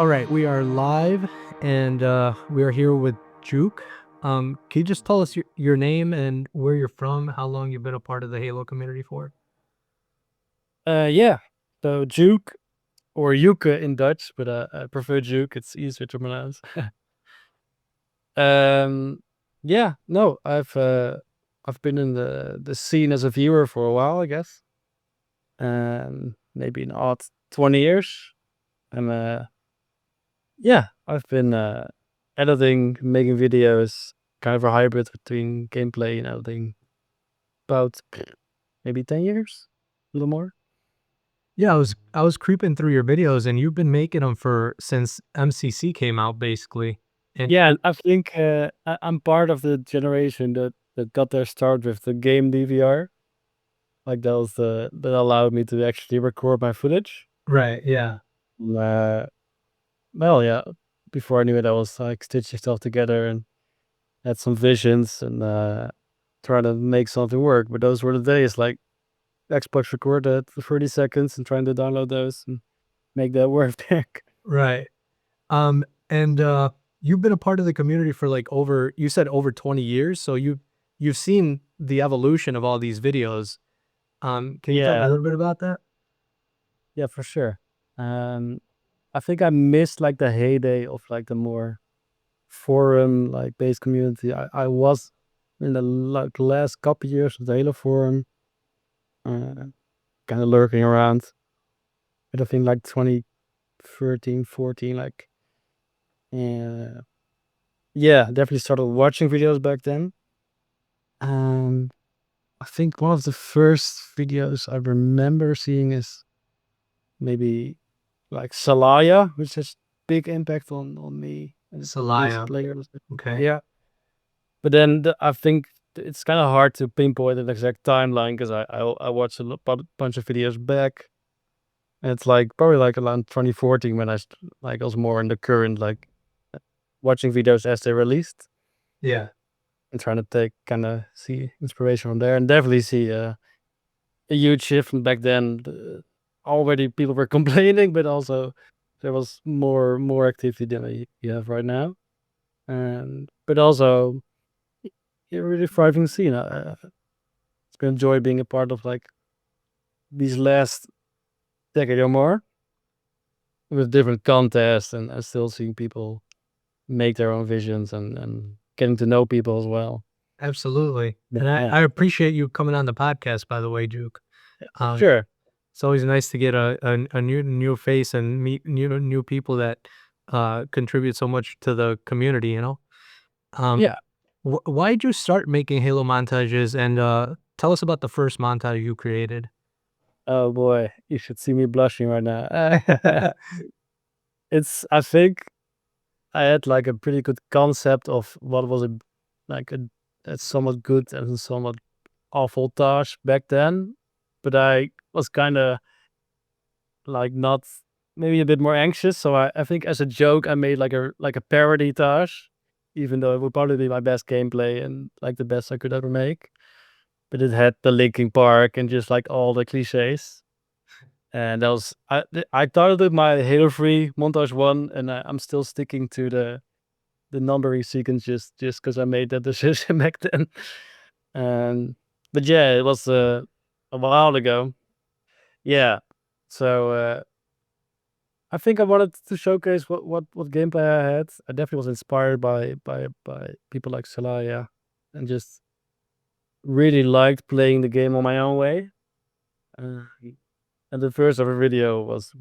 All right, we are live and we are here with Juke. Can you just tell us your name and where you're from, how long you've been a part of the Halo community for? Yeah. So Juke or Juke in Dutch, but I prefer Juke. It's easier to pronounce. um, yeah. No, I've been in the scene as a viewer for a while, I guess. Maybe an odd 20 years. And yeah, I've been editing, making videos, kind of a hybrid between gameplay and editing. About maybe 10 years, a little more. Yeah, I was creeping through your videos and you've been making them for since MCC came out basically. And Yeah, I think I'm part of the generation that got their start with the game DVR. Like that was that allowed me to actually record my footage. right, yeah. Uh, well, yeah. Before I knew it, I was like stitching stuff together and had some visions and trying to make something work. But those were the days, like Xbox recorded for 30 seconds and trying to download those and make that work back. Right. And you've been a part of the community for like you said over 20 years, so you've seen the evolution of all these videos. Can you tell me a Yeah, little bit about that? yeah, for sure. I think I missed like the heyday of like the more forum like based community. I was in the like last couple years of the Halo forum, uh, kind of lurking around. But I think like 2013, 14, like uh, yeah, definitely started watching videos back then. Um, I think one of the first videos I remember seeing is maybe like Saliya, which has big impact on me as a Saliya. player. Okay. Yeah, but then I think it's kind of hard to pinpoint an exact timeline because I watched bunch of videos back. And it's like probably like around 2014 when like I was more in the current like watching videos as they released Yeah. and trying to take kind of see inspiration from there and definitely see a huge shift from back then. Already people were complaining, but also there was more activity than you have right now. And but also a really thriving scene. I enjoy being a part of like these last decade or more with different contests and still seeing people make their own visions and getting to know people as well. Absolutely. Yeah, And I, yeah, I appreciate you coming on the podcast, by the way, Juke. for Um, sure. it's always nice to get a new face and meet new people that contribute so much to the community, you know? Um, Yeah. why'd you start making Halo montages and tell us about the first montage you created? Oh boy, you should see me blushing right now. It's I think I had like a pretty good concept of what was like a somewhat good and somewhat awful task back then, but I was kind of like not maybe a bit more anxious. So I think as a joke I made like a parody task, even though it would probably be my best gameplay and like the best I could ever make. But it had the Linkin Park and just like all the cliches. And that was I titled it my Halo 3 Montage 1, and I'm still sticking to the numbering sequence just because I made that decision back then. Um, but yeah, it was a while ago. Yeah, so I think I wanted to showcase what gameplay I had. I definitely was inspired by people like Saliya, and just really liked playing the game on my own way. Uh, and the first ever video was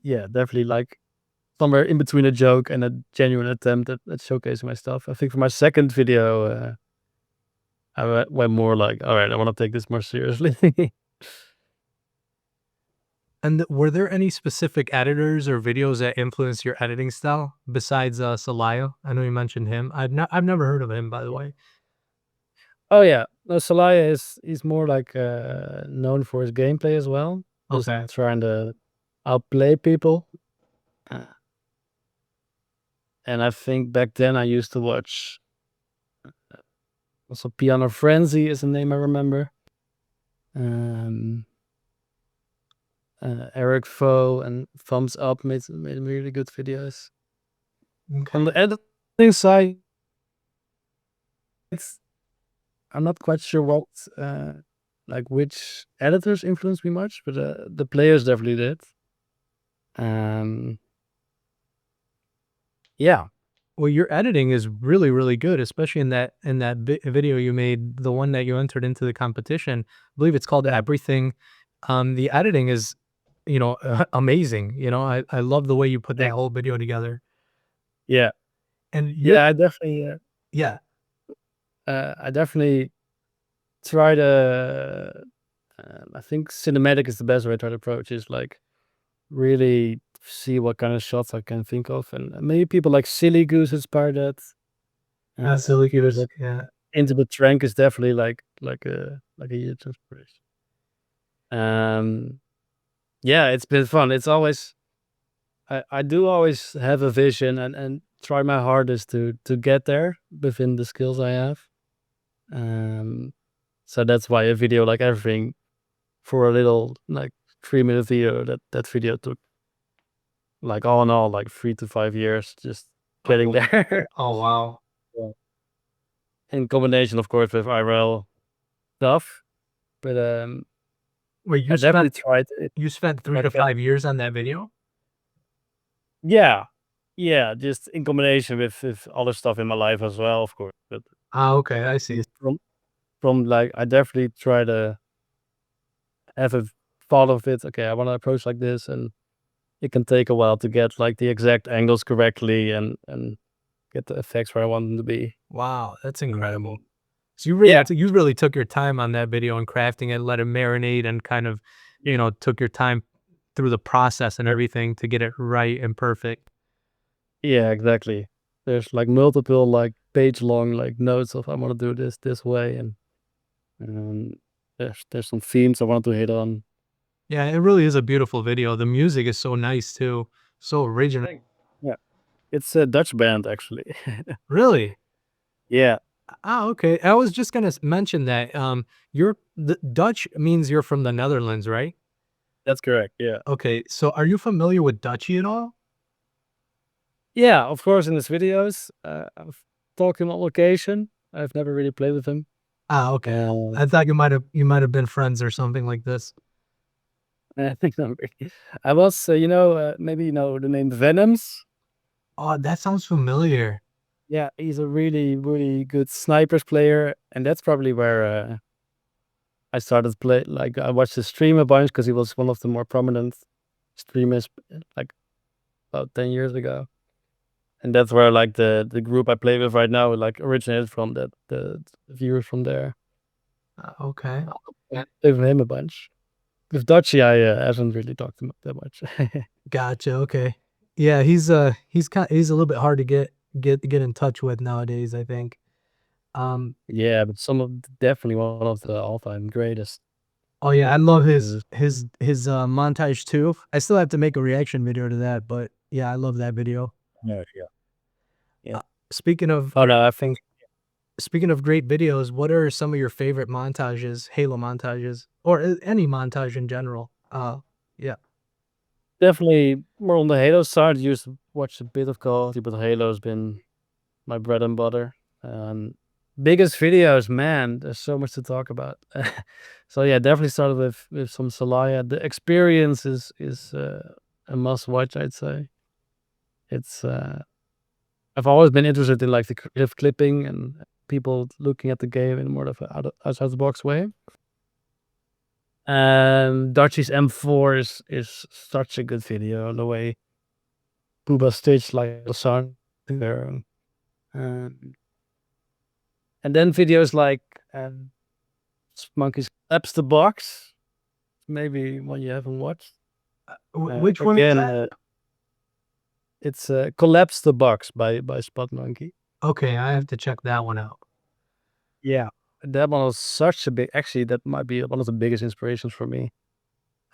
yeah, definitely like somewhere in between a joke and a genuine attempt at showcasing my stuff. I think for my second video, went more like, all right, I want to take this more seriously. And were there any specific editors or videos that influenced your editing style besides Saliah? I know you mentioned him. I've never heard of him, by the way. Oh yeah, no, Saliya is he's more like known for his gameplay as well, just Okay. trying to outplay people. Uh, and I think back then I used to watch also Piano Frenzy is a name I remember. Um, Eric Foe and Thumbs Up made really good videos. On the Okay. editing side, I'm not quite sure what like which editors influenced me much, but the players definitely did. Um, yeah, Well, your editing is really, really good, especially in that video you made, the one that you entered into the competition. I believe it's called Everything. The editing is, amazing. I love the way you put that thank- whole video together. yeah, And you're yeah. yeah. I definitely try to. I think cinematic is the best way to approach. Is like really see what kind of shots I can think of, and maybe people like Silly Goose inspired that. Silly goose. But Yeah. Into the Trank is definitely like a huge inspiration. Um, yeah, it's been fun. It's always I do always have a vision and try my hardest to get there within the skills I have. Um, so that's why a video like everything for a little like 3 minute video that video took like all in all like 3 to 5 years just getting there. Oh wow. Yeah. In combination, of course, with IRL stuff, but Wait, I definitely tried it. you spent three Try to to get five years on that video? yeah, yeah, just in combination with other stuff in my life as well, of course. But Ah, okay, I see. just from like I definitely try to have a thought of it. Okay, I want to approach like this, and it can take a while to get like the exact angles correctly and get the effects where I want them to be. Wow, that's incredible. Um, So yeah, you really took your time on that video and crafting it, let it marinate and kind of, took your time through the process and everything to get it right and perfect. yeah, exactly. There's like multiple like page long like notes of I want to do this way, and um, there's some themes I want to hit on. Yeah, it really is a beautiful video. The music is so nice too. So original. Yeah, it's a Dutch band actually. Really? Yeah, Ah, okay. I was just gonna mention that. You're the Dutch means you're from the Netherlands, right? that's correct. Yeah, Okay, so are you familiar with Dutchy at all? yeah. Of course, in his videos, I've talked him on location. I've never really played with him. Ah, okay. Uh, I thought you might have been friends or something like this. I think not really. I was, maybe you know the name Venoms. Oh, that sounds familiar. Yeah, he's a really, really good snipers player, and that's probably where I started play. Like I watched his stream a bunch because he was one of the more prominent streamers, like about 10 years ago, and that's where like the group I play with right now like originated from. That the viewers from there. Okay. Yeah, play with him a bunch. With Dutchy, I haven't really talked to him that much. Gotcha. Okay. Yeah, he's a little bit hard to get in touch with nowadays, I think. Um, Yeah, but definitely one of the all-time greatest. oh yeah, I love Uh, his montage too. I still have to make a reaction video to that, but yeah, I love that video. yeah, yeah, yeah. Uh, speaking of Oh no, I think speaking of great videos, what are some of your favorite montages, Halo montages, or any montage in general? Yeah. definitely more on the Halo side. Used to watch a bit of Call of Duty, but Halo's been my bread and butter. Um, Biggest videos, man. There's so much to talk about. So yeah, definitely started with some Saliya. The experience is a must watch. I'd say it's. I've always been interested in like the cliff clipping and people looking at the game in more of a outside the box way. Dutchy's M4 is such a good video. The way Booba stitched like the song there. Um, and then videos like Monkey's Collapse the Box, maybe one you haven't watched. Which one is Again, that? it's Collapse the Box by Spot Monkey. Okay, I have to check that one out. Yeah. That one was such a big, actually, that might be one of the biggest inspirations for me.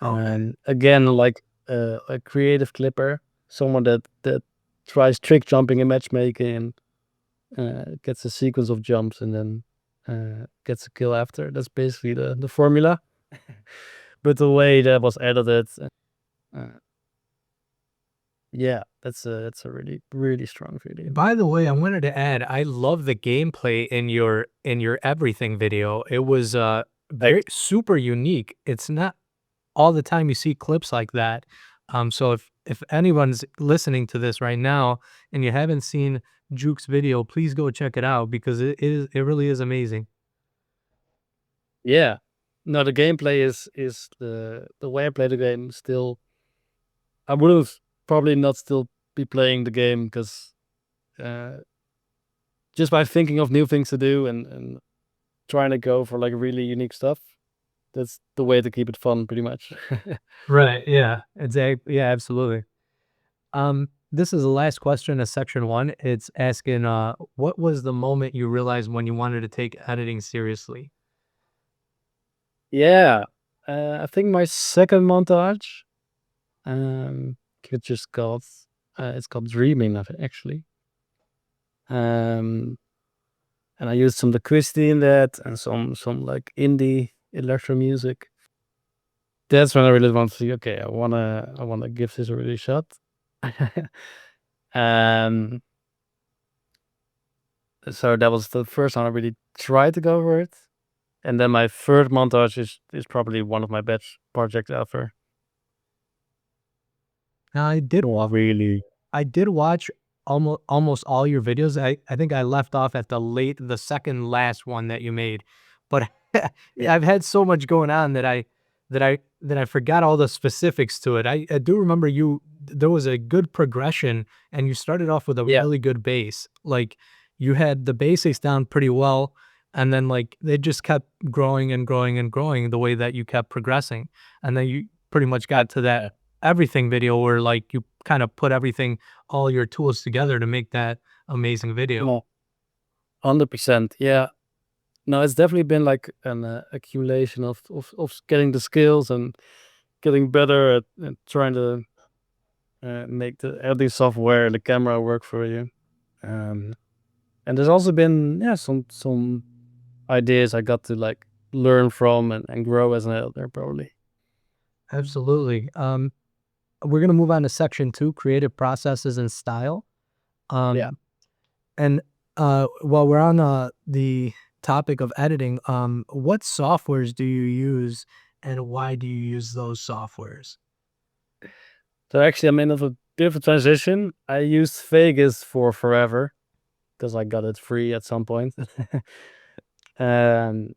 Okay. And again, like a creative clipper, someone that tries trick jumping and matchmaking and gets a sequence of jumps and then gets a kill after. That's basically the formula. but the way that was edited, uh, yeah, that's a really, really strong video. By the way, I wanted to add, I love the gameplay in your everything video. It was very Thanks. super unique. It's not all the time you see clips like that. So if anyone's listening to this right now and you haven't seen Juke's video, please go check it out because it really is amazing. Yeah. No, the gameplay is the way I play the game still. I would have probably not still be playing the game because uh, just by thinking of new things to do and trying to go for like really unique stuff, that's the way to keep it fun, pretty much. Right. Yeah. Exactly. Yeah, absolutely. This is the last question of section one. It's asking, what was the moment you realized when you wanted to take editing seriously? Yeah, I think my second montage, it just called it's called Dreaming of it actually. Um, and I used some Christie in that and some like indie electro music. That's when I really want to see. Okay, I wanna give this a really shot. um, so that was the first time I really tried to go for it. And then my third montage is probably one of my best projects ever. I did Really. I did watch almost all your videos. I think I left off at the second last one that you made, but Yeah. I've had so much going on that I forgot all the specifics to it. I do remember there was a good progression, and you started off with a Yeah. really good bass. Like you had the basics down pretty well, and then like they just kept growing and growing and growing the way that you kept progressing, and then you pretty much got to that Yeah. everything video where like you kind of put everything all your tools together to make that amazing video. No, 100%. Yeah. No, it's definitely been like an accumulation of getting the skills and getting better at trying to make the editing software, the camera work for you. Um, and there's also been some ideas I got to like learn from and grow as an editor probably. Absolutely. We're gonna move on to section two, creative processes and style. Yeah. Um, and while we're on the topic of editing, what softwares do you use, and why do you use those softwares? So actually I'm in of a bit of a transition. I used Vegas for forever because I got it free at some point. um,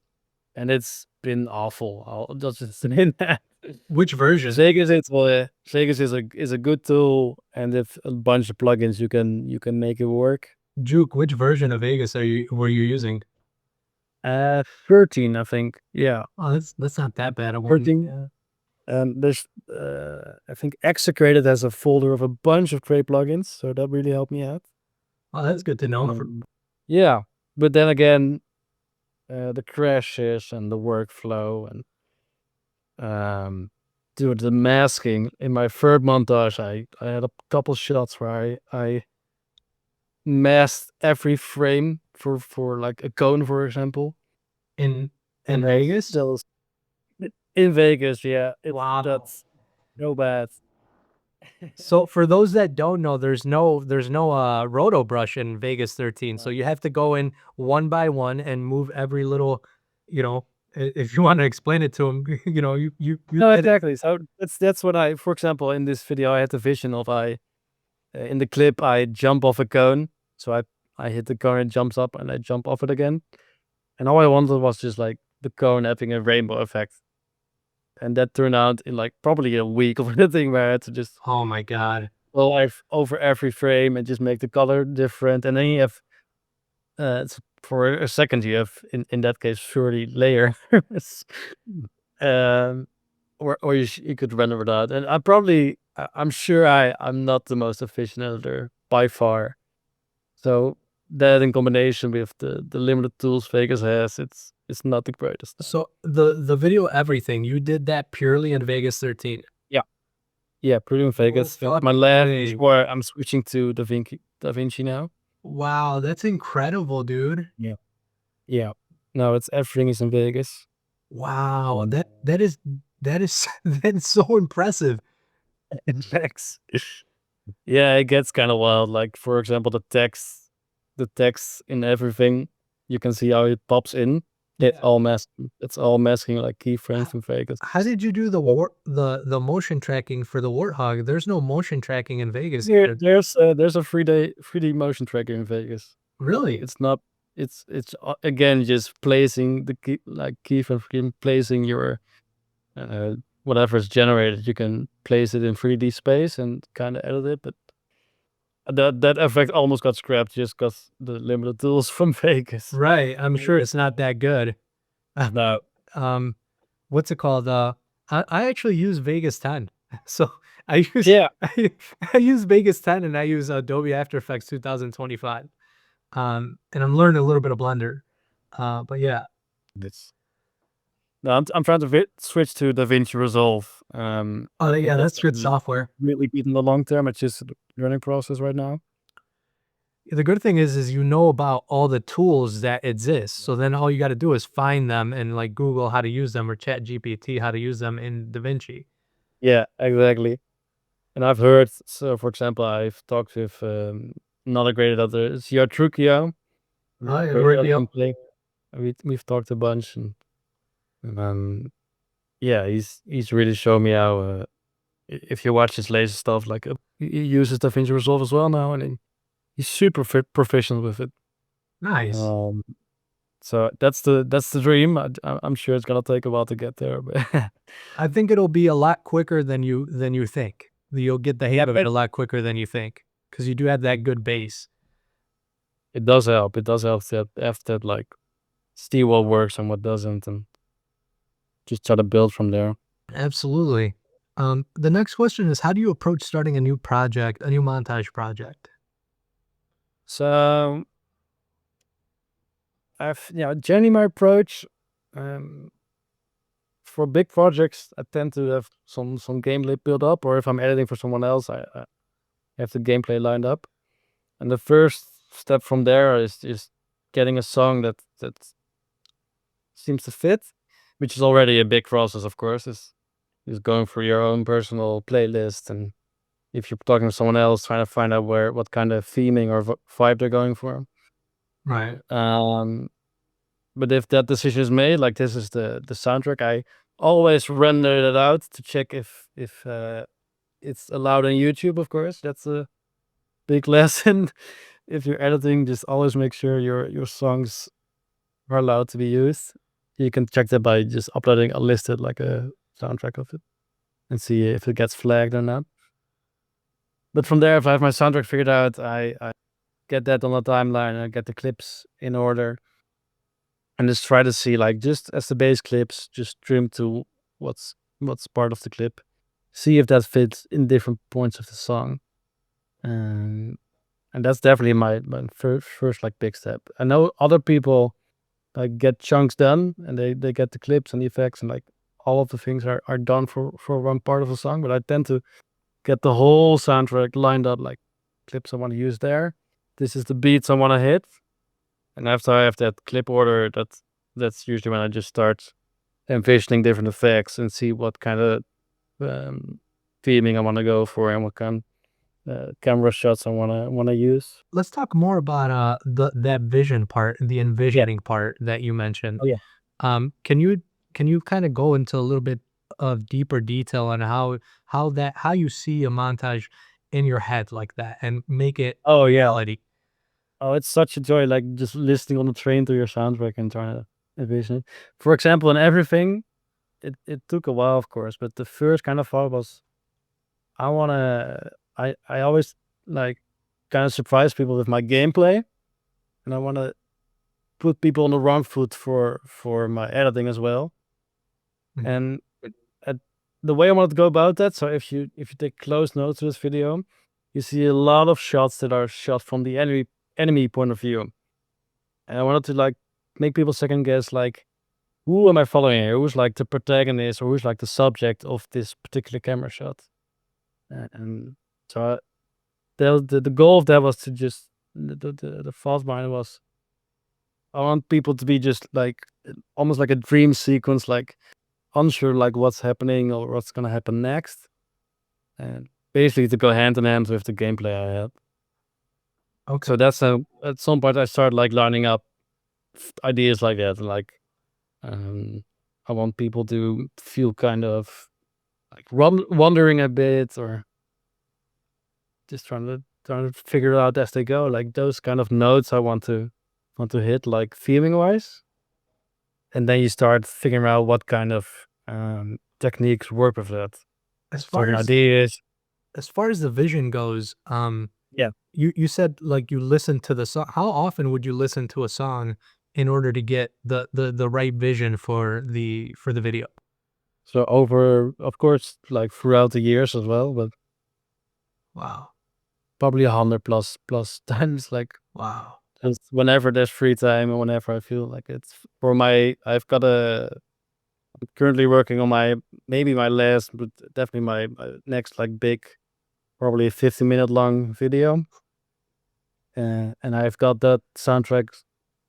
and it's been awful. I'll just admit that. Which version? Vegas is a good tool, and with a bunch of plugins, you can make it work. Juke, which version of Vegas were you using? 13, I think. Yeah, Oh, that's not that bad. I wouldn't. 13. Yeah. There's I think Execrated has a folder of a bunch of great plugins, so that really helped me out. Oh, that's good to know. Yeah, but then again, the crashes and the workflow and dude, the masking in my third montage, I had a couple shots where I masked every frame for like a cone, for example, In and Vegas? that was in Vegas. Yeah, Wow. that's so bad. So for those that don't know, there's no roto brush in Vegas 13. So Uh, you have to go in one by one and move every little, if you want to explain it to them, you no, said it. exactly. So that's what I, for example, in this video, I had the vision of in the clip I jump off a cone, so I hit the cone, it jumps up, and I jump off it again, and all I wanted was just like the cone having a rainbow effect. And that turned out in like probably a week of editing where I had to just Oh my God. go over every frame and just make the color different. And then you have for a second you have in that case 30 layers. um or you could render without. And I'm sure I'm not the most efficient editor by far. So that in combination with the limited tools Vegas has, it's not the greatest stuff. So the video everything, you did that purely in Vegas 13. Yeah. Yeah, pretty in No Vegas. My fucking lab is way. where I'm switching to DaVinci now. Wow, that's incredible, dude. Yeah. Yeah. No, it's everything is in Vegas. Wow, that is. That is that's so impressive. It makes yeah, it gets kind of wild. Like for example, the text in everything, you can see how it pops in. It's Yeah. all masking. It's all masking like keyframes How from Vegas. how did you do the motion tracking for the warthog? There's no motion tracking in Vegas Here, either. there's a 3D motion tracker in Vegas. Really? It's not. It's again just placing the key like keyframe, placing your uh, whatever is generated. You can place it in 3D space and kind of edit it, but that effect almost got scrapped just because the limited tools from Vegas. Right, I'm sure it's not that good. No. Um, what's it called? I actually use Vegas 10. So I use Yeah. I use Vegas 10 and I use Adobe After Effects 2025. And I'm learning a little bit of Blender. But yeah. It's no, I'm trying to switch to DaVinci Resolve. Oh yeah, That's that's good software. really beat in the long term. It's just a learning process right now. The good thing is you know about all the tools that exist. So then all you got to do is find them and like Google how to use them or Chat GPT how to use them in DaVinci. Yeah, exactly. And I've heard, so for example, I've talked with another great editor, it's Trukio. Oh yeah, Great right. Yep. editing play. We've talked a bunch, and yeah, he's really shown me how. If you watch his latest stuff, like he uses DaVinci Resolve as well now, and he's super proficient with it. Nice. Um, so that's the dream. I'm sure it's gonna take a while to get there, but I think it'll be a lot quicker than you think. You'll get the hang yeah, of it a lot quicker than you think because you do have that good base. it does help. It does help that after that, like see what works and what doesn't, and just try to build from there. Absolutely. The next question is, how do you approach starting a new project, a new montage project? So I've generally my approach um, for big projects, I tend to have some gameplay built up, or if I'm editing for someone else, I have the gameplay lined up. And the first step from there is just getting a song that seems to fit, which is already a big process, of course. Is going through your own personal playlist, and if you're talking to someone else, trying to find out what kind of theming or vibe they're going for. Right. Um, but if that decision is made, like this is the soundtrack, I always render it out to check if it's allowed on YouTube. Of course, that's a big lesson. If you're editing, just always make sure your songs are allowed to be used. You can check that by just uploading a listed like a soundtrack of it and see if it gets flagged or not. But from there, if I have my soundtrack figured out, I get that on the timeline. I get the clips in order and just try to see like just as the base clips, just trim to what's part of the clip. See if that fits in different points of the song. Um, and that's definitely my first like big step. I know other people like get chunks done and they get the clips and the effects and like all of the things are done for one part of the song, but I tend to get the whole soundtrack lined up, like clips I want to use there. This is the beats I want to hit, and after I have that clip order, that's usually when I just start envisioning different effects and see what kind of um, theming I want to go for and what kind camera shots I wanna use. Let's talk more about that vision part, the Yeah. envisioning part that you mentioned. Oh yeah. Can you kind of go into a little bit of deeper detail on how you see a montage in your head like that and make it Oh yeah. reality? Oh, it's such a joy, like just listening on the train to your soundtrack and trying to envision it. For example, in everything, it took a while, of course, but the first kind of thought was I wanna I always like kind of surprise people with my gameplay, and I wanna put people on the wrong foot for my editing as well. Mhm. And at the way I wanted to go about that, so if you take close notes to this video, you see a lot of shots that are shot from the enemy point of view. And I wanted to like make people second guess like who am I following here? Who's like the protagonist or who's like the subject of this particular camera shot? And so the goal of that was to just the false mind was I want people to be just like almost like a dream sequence, like unsure like what's happening or what's gonna happen next, and basically to go hand in hand with the gameplay I had. Okay. So that's at some point I started like lining up ideas like that, like I want people to feel kind of like wondering a bit, or just trying to figure it out as they go. Like those kind of notes I want to hit, like theming wise, and then you start figuring out what kind of techniques work with that. As far Certain as ideas. as far as the vision goes, Yeah. you said like you listen to the song. How often would you listen to a song in order to get the right vision for the video? So over, of course, like throughout the years as well, but Wow. probably 100 plus times. Like Wow. just whenever there's free time and whenever I feel like it's I'm currently working on maybe my last, but definitely my next like big, probably 50-minute long video. And I've got that soundtrack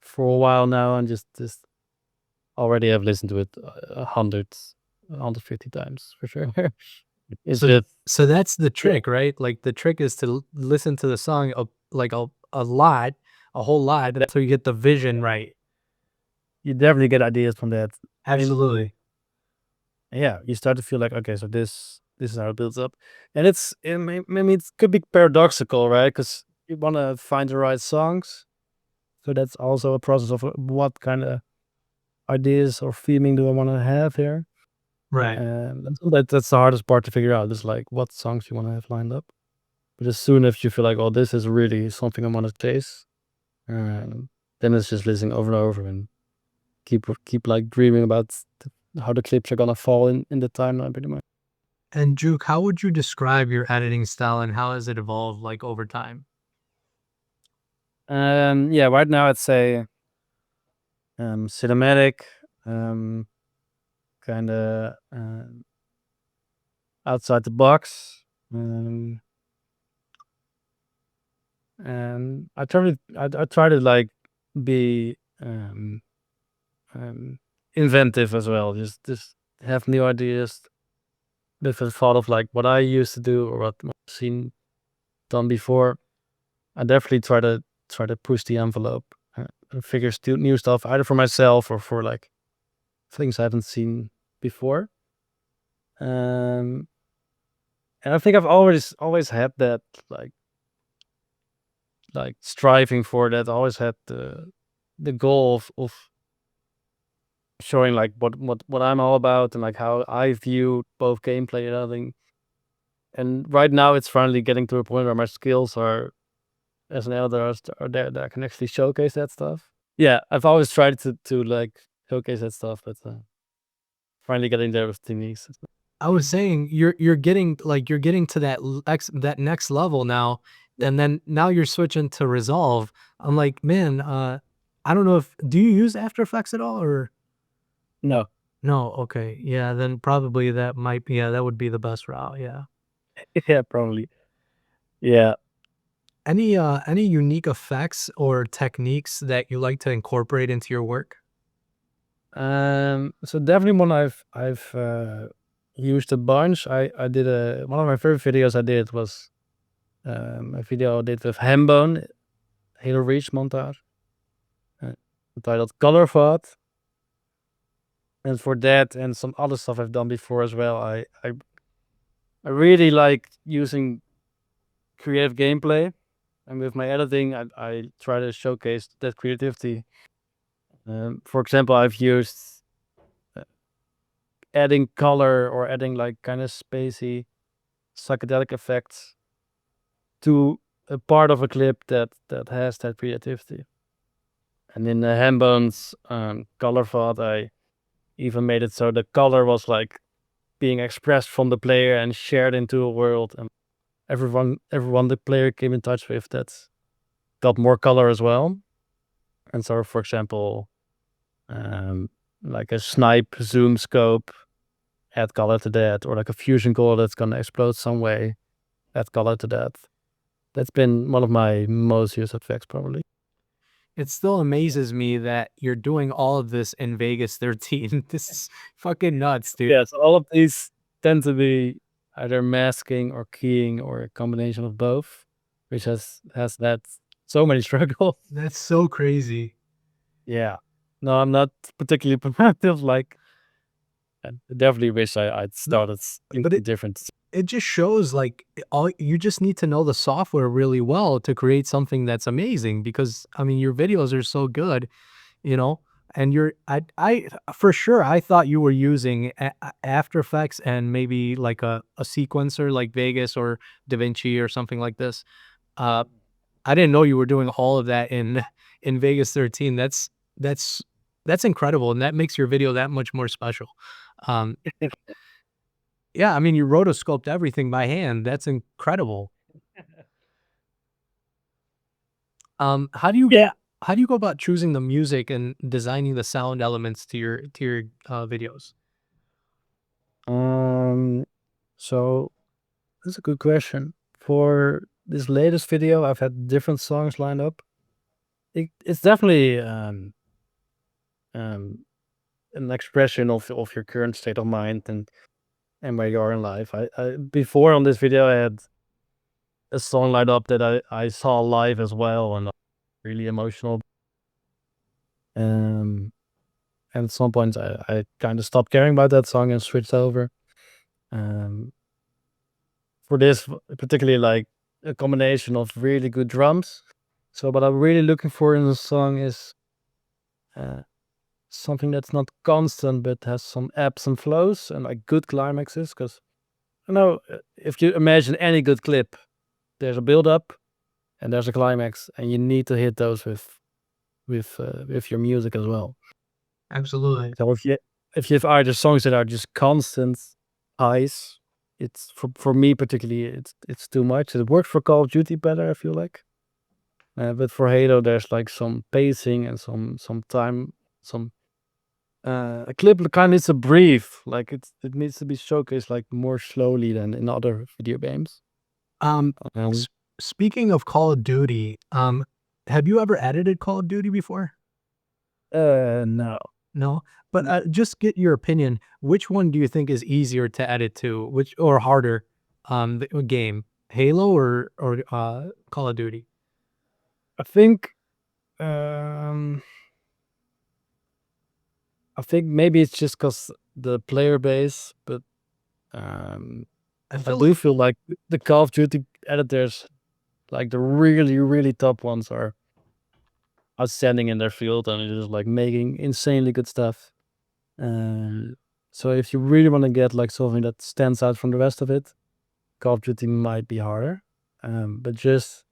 for a while now, and just already have listened to it 150 times for sure. It's So just so that's the yeah, trick, right? Like the trick is to listen to the song like a lot, a whole lot, that- so you get the vision right. you definitely get ideas from that. I mean, Absolutely. yeah, you start to feel like, okay, so this is how it builds up, and maybe it could be paradoxical, right? Because you want to find the right songs, so that's also a process of what kind of ideas or theming do I want to have here. Right. That's the hardest part to figure out, is like what songs you want to have lined up. But as soon as you feel like, oh, this is really something I want to chase, then it's just listening over and over and keep like dreaming about how the clips are gonna fall in the timeline pretty much. And Juke, how would you describe your editing style and how has it evolved like over time? Yeah, right now I'd say cinematic, kind of outside the box, um, and I try to like be um, inventive as well. Just have new ideas with the thought of like what I used to do or what I've seen done before. I definitely try to push the envelope and figure new stuff either for myself or for like things I haven't seen before. Um, and I think I've always had that like striving for that. I always had the goal of showing like what I'm all about and like how I view both gameplay and editing. And right now it's finally getting to a point where my skills are as an elder are there that I can actually showcase that stuff. Yeah, I've always tried to like showcase that stuff, but finally getting there with techniques. I was saying you're getting to that next level now, and then now you're switching to Resolve. I'm like, man, I don't know if do you use After Effects at all or No. no? Okay, yeah, then probably that might be that would be the best route. Yeah. Yeah, probably. Yeah. Any unique effects or techniques that you like to incorporate into your work? So definitely one I've used a bunch. I did a one of my favorite videos I did was a video I did with Hambone, Halo Montage, uh, entitled Color Thought. And for that and some other stuff I've done before as well, I really like using creative gameplay, and with my editing, I try to showcase that creativity. For example, I've used uh, adding color or adding like kind of spacey psychedelic effects to a part of a clip that has that creativity. And in the Hambone's color thought, I even made it so the color was like being expressed from the player and shared into a world, and everyone the player came in touch with that got more color as well. And so, for example, um, like a snipe zoom scope, add color to that, or like a fusion core that's gonna explode some way, add color to that. That's been one of my most used effects, probably. It still amazes me that you're doing all of this in Vegas 13. This is fucking nuts, dude. Yes, all of these tend to be either masking or keying or a combination of both, which has that so many struggles. That's so crazy. Yeah. No, I'm not particularly productive, like, I definitely wish I'd No, started but thinking different. it just shows like all you just need to know the software really well to create something that's amazing because I mean your videos are so good, you know, and I for sure I thought you were using After Effects and maybe like a sequencer like Vegas or DaVinci or something like this. Uh, I didn't know you were doing all of that in in Vegas 13. That's that's incredible, and that makes your video that much more special. Um, yeah, I mean, you rotoscoped everything by hand. That's incredible. Yeah. How do you go about choosing the music and designing the sound elements to your videos? Um, so that's a good question. For this latest video, I've had different songs lined up. It's definitely um, an expression of your current state of mind and where you are in life. I before on this video, I had a song lined up that I saw live as well, and really emotional. Um, and at some point, I kind of stopped caring about that song and switched over. Um, for this, particularly like a combination of really good drums. So, what I'm really looking for in a song is uh, something that's not constant but has some ebbs and flows and like good climaxes. Because you know, if you imagine any good clip, there's a build up and there's a climax, and you need to hit those with your music as well. Absolutely. So if you have either songs that are just constant highs, it's for me particularly, it's too much. It works for Call of Duty better, I feel like. But for Halo, there's like some pacing and some time, some a clip kind of needs to breathe. Like it needs to be showcased like more slowly than in other video games. Um, Um, s Speaking of Call of Duty, have you ever edited Call of Duty before? no. No? But, just get your opinion. Which one do you think is easier to edit to? Which or harder, the game? Halo or Call of Duty? I think um I think maybe it's just because the player base, but um I I feel do feel like the Call of Duty editors, like the really, really top ones, are outstanding in their field and just like making insanely good stuff. Uh, so if you really want to get like something that stands out from the rest of it, Call of Duty might be harder. But just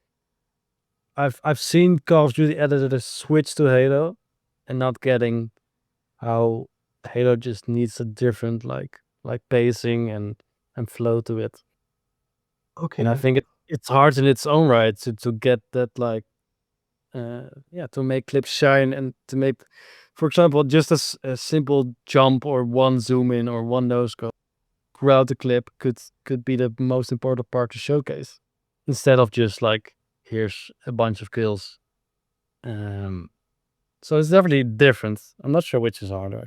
I've seen Call of Duty editors switch to Halo and not getting how Halo just needs a different like pacing and flow to it. And I okay. think it's hard in its own right to get that like yeah, to make clips shine and to make, for example, just a simple jump or one zoom in or one nose go throughout the clip could be the most important part to showcase instead of just like here's a bunch of kills. Um, so it's definitely different. I'm not sure which is harder.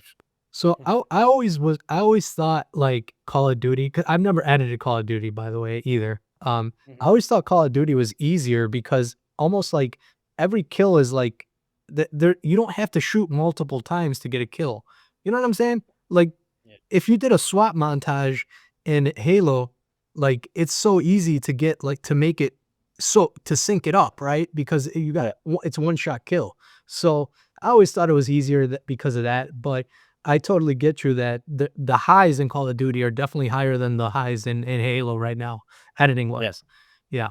So I always thought like Call of Duty 'cause I've never edited Call of Duty by the way either. I Mhm. always thought Call of Duty was easier because almost like every kill is like there you don't have to shoot multiple times to get a kill. You know what I'm saying? Like Yeah. if you did a SWAT montage in Halo, like it's so easy to get like to make it so to sync it up, right? Because you got Yeah. it's one shot kill. So I always thought it was easier that because of that, but I totally get you that the highs in Call of Duty are definitely higher than the highs in Halo right now, editing Yeah. wise. Yeah.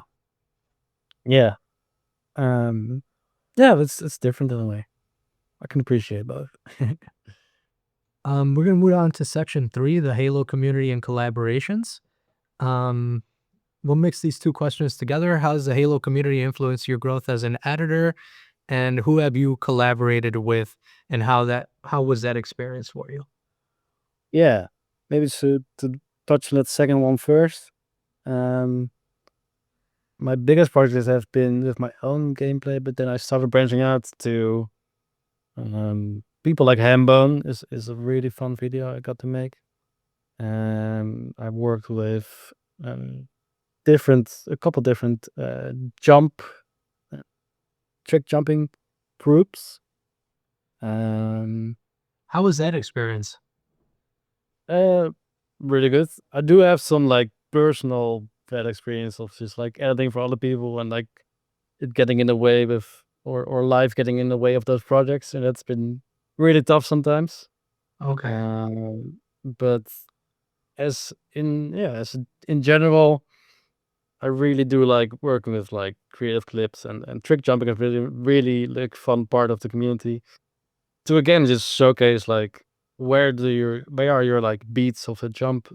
Yeah. Um, yeah, it's different in a way. I can appreciate both. We're gonna move on to section 3, the Halo community and collaborations. Um, we'll mix these two questions together. How has the Halo community influenced your growth as an editor, and who have you collaborated with, and how was that experience for you? Yeah. Maybe to touch on that second one first. Um, my biggest projects have been with my own gameplay, but then I started branching out to people like Hambone is a really fun video I got to make. I worked with a couple different jump trick jumping groups. Um, How was that experience? uh, really good. I do have some like personal bad experience of just like editing for other people and like it getting in the way with or life getting in the way of those projects, and that's been really tough sometimes. Okay. But as in general, I really do like working with like creative clips and trick jumping is really like fun part of the community to again just showcase like where are your like beats of the jump?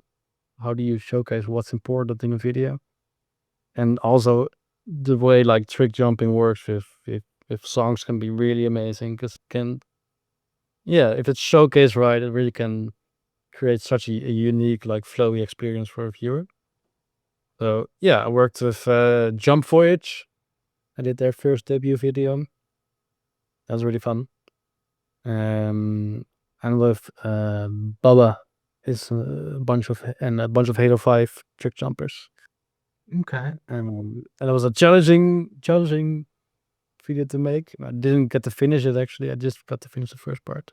How do you showcase what's important in a video? And also the way like trick jumping works with songs can be really amazing because can if it's showcased right, it really can create such a unique like flowy experience for a viewer. So yeah, I worked with Jump Voyage. I did their first debut video. That was really fun. And with Baba is a bunch of Halo 5 trick jumpers. Okay. And it was a challenging video to make. I didn't get to finish it actually. I just got to finish the first part.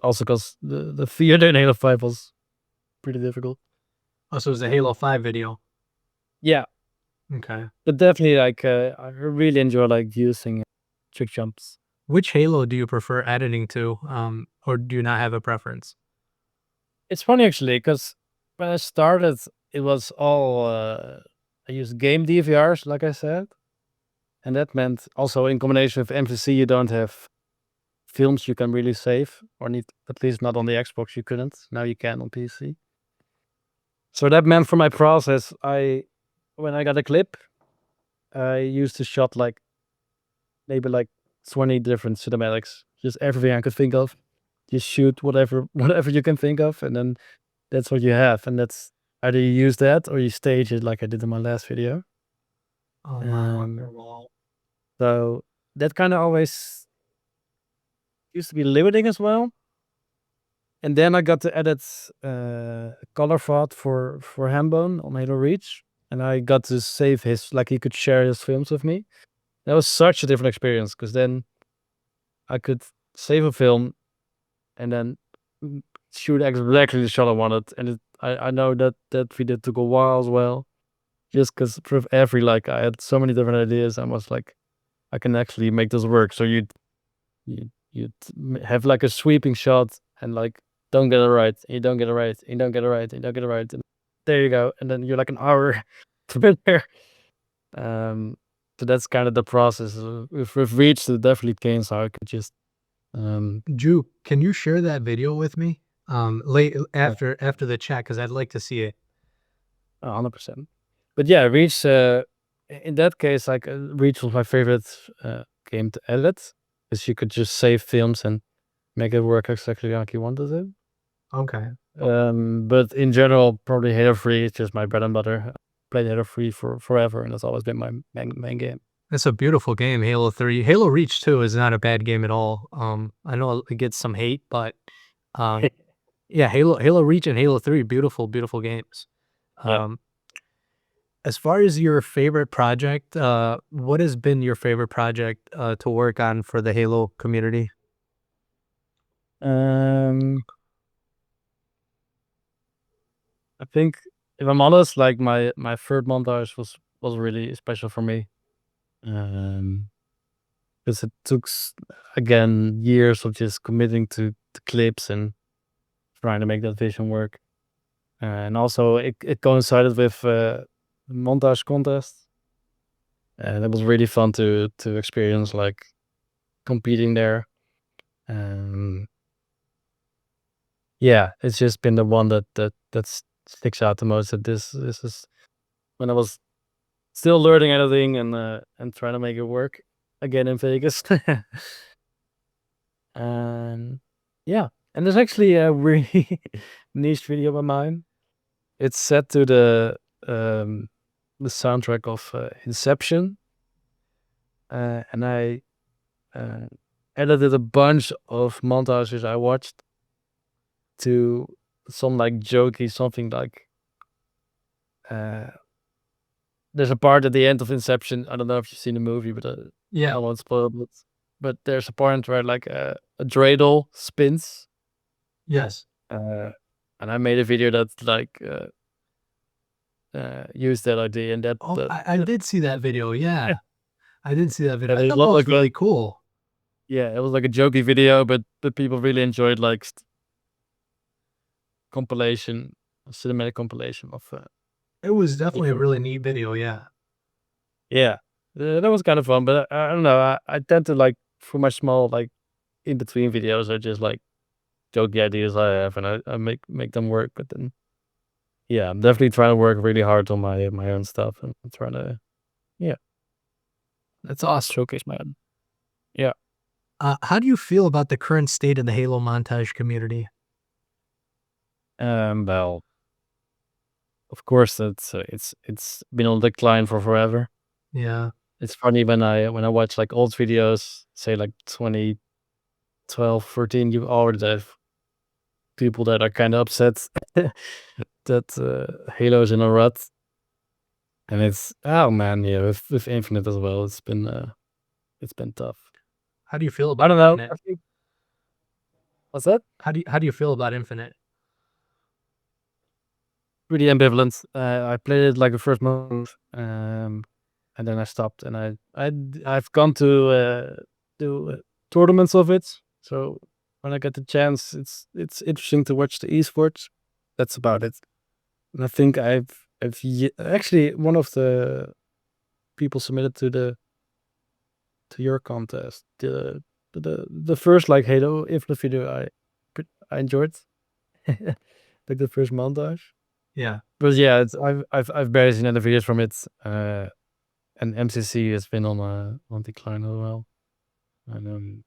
Also because the theater in Halo 5 was pretty difficult. Oh, so it was a Halo 5 video. Yeah. Okay. But definitely like I really enjoy like using trick jumps. Which Halo do you prefer editing to? Or do you not have a preference? It's funny actually because when I started, it was all I used game DVRs, like I said, and that meant also in combination with MVC, you don't have films you can really save, or need at least not on the Xbox. You couldn't. Now you can on PC. So that meant for my process, when I got a clip, I used to shot like maybe like 20 different cinematics, just everything I could think of. Just shoot whatever you can think of, and then that's what you have, and that's either you use that or you stage it like I did in my last video. Oh, wow. Um, so that kind of always used to be limiting as well. And then I got to edit color font for Hambone on Halo Reach, and I got to save his like he could share his films with me. That was such a different experience because then I could save a film and then shoot exactly the shot I wanted, and I know that video took a while as well. Just because for every like I had so many different ideas, I was like, I can actually make this work. So you'd have like a sweeping shot and like don't get it right, and you don't get it right, and you don't get it right, and you don't get it right, and there you go, and then you're like an hour to there. So that's kind of the process. With Reach, it definitely gains how I could just Juke, can you share that video with me? Late yeah, after the chat, because I'd like to see it. 100%. But yeah, Reach. In that case, like Reach was my favorite game to edit because you could just save films and make it work exactly like you wanted it. Okay. But in general, probably Halo 3 is just my bread and butter. Played Halo 3 for forever, and that's always been my main game. It's a beautiful game, Halo 3. Halo Reach 2 is not a bad game at all. I know it gets some hate, but um, yeah, Halo Reach and Halo 3, beautiful, beautiful games. Yeah. Um, as far as your favorite project, what has been your favorite project to work on for the Halo community? Um, I think if I'm honest, like my third montage was really special for me. Because it took again years of just committing to clips and trying to make that vision work. And also it coincided with montage contest, and it was really fun to experience like competing there. Um, yeah, it's just been the one that sticks out the most. That this is when I was still learning editing and trying to make it work again in Vegas. And yeah, and there's actually a really niche video of mine. It's set to the um the soundtrack of Inception, and I edited a bunch of montages I watched to some like jokey something like uh, there's a part at the end of Inception. I don't know if you've seen the movie, but I Yeah. won't spoil it. But there's a point where like a dreidel spins, Yes. uh, and I made a video that like used that idea, and Oh, I did see that video. Yeah, yeah, I did see that video. and I it thought that looked was like really cool. yeah, it was like a jokey video, but the people really enjoyed like compilation, a cinematic compilation of It was definitely a video. really neat video. Yeah. Yeah, that was kind of fun. But I don't know. I tend to like for my small like in between videos, I just like jokey ideas I have, and I make them work. But then yeah, I'm definitely trying to work really hard on my own stuff, and I'm trying to yeah That's awesome. showcase my own. Yeah. How do you feel about the current state of the Halo montage community? Well, of course, it's been on decline for forever. Yeah. It's funny when I watch like old videos, say like 2012, 13, you already have people that are kind of upset that Halo's in a rut, and it's oh man, yeah, with Infinite as well, it's been tough. How do you feel I about don't know. Infinite? I think what's that? How do you feel about Infinite? Pretty ambivalent. I played it like the first month, and then I stopped. And I've gone to tournaments of it. So when I get the chance, it's interesting to watch the esports. That's about it. And I think actually one of the people submitted to your contest. The first like Halo Infinite video I enjoyed, like the first montage. Yeah. But yeah, I've barely seen any videos from it. And MCC has been on decline as well. And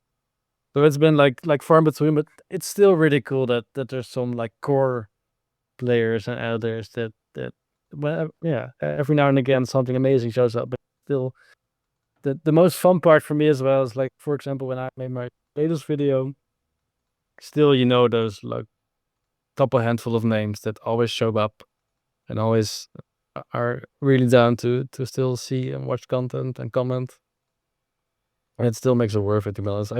so it's been like far in between, but it's still really cool that there's some like core players and others that well yeah every now and again something amazing shows up. But still, the most fun part for me as well is like for example when I made my latest video. Still, those like couple handful of names that always show up and always are really down to still see and watch content and comment. And it still makes it worth it, to be honest.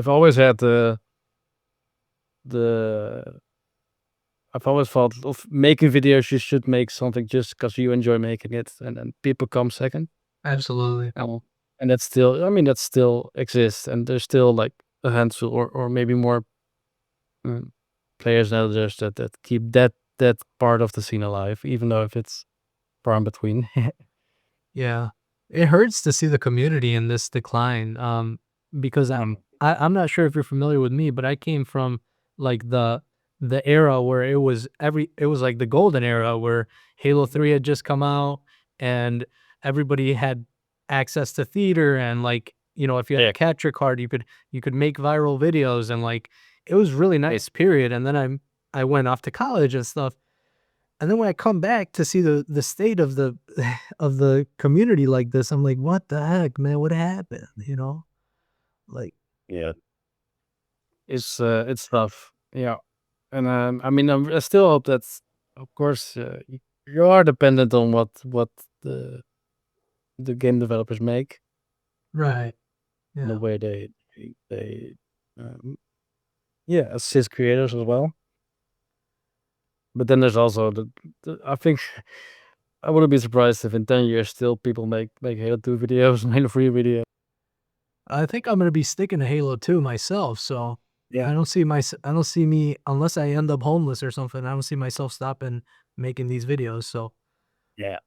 The I've always thought of making videos, you should make something just because you enjoy making it, and then people come second. Absolutely. Um, and that's still, I mean, that still exists, and there's still like a handful or maybe more mm, players and others that keep that part of the scene alive, even though if it's far in between. Yeah. It hurts to see the community in this decline, because um, I'm not sure if you're familiar with me, but I came from, like, the era where it was, like, the golden era where Halo 3 had just come out, and everybody had access to theater, and, like, if you had a yeah, capture card, you could make viral videos, and, like, it was really nice, period, and then I went off to college and stuff, and then when I come back to see the state of the of the community like this, I'm like, "What the heck, man? What happened?" You know? Like, yeah. It's tough. Yeah. And I mean, I still hope that, of course, you are dependent on what the the game developers make right. and the Yeah. way they um, yeah assist creators as well. But then there's also the I think I wouldn't be surprised if in 10 years still people make Halo 2 videos and Halo 3 videos. I think I'm gonna be sticking to Halo 2 myself, so Yeah. I don't see me unless I end up homeless or something, I don't see myself stopping making these videos, so Yeah.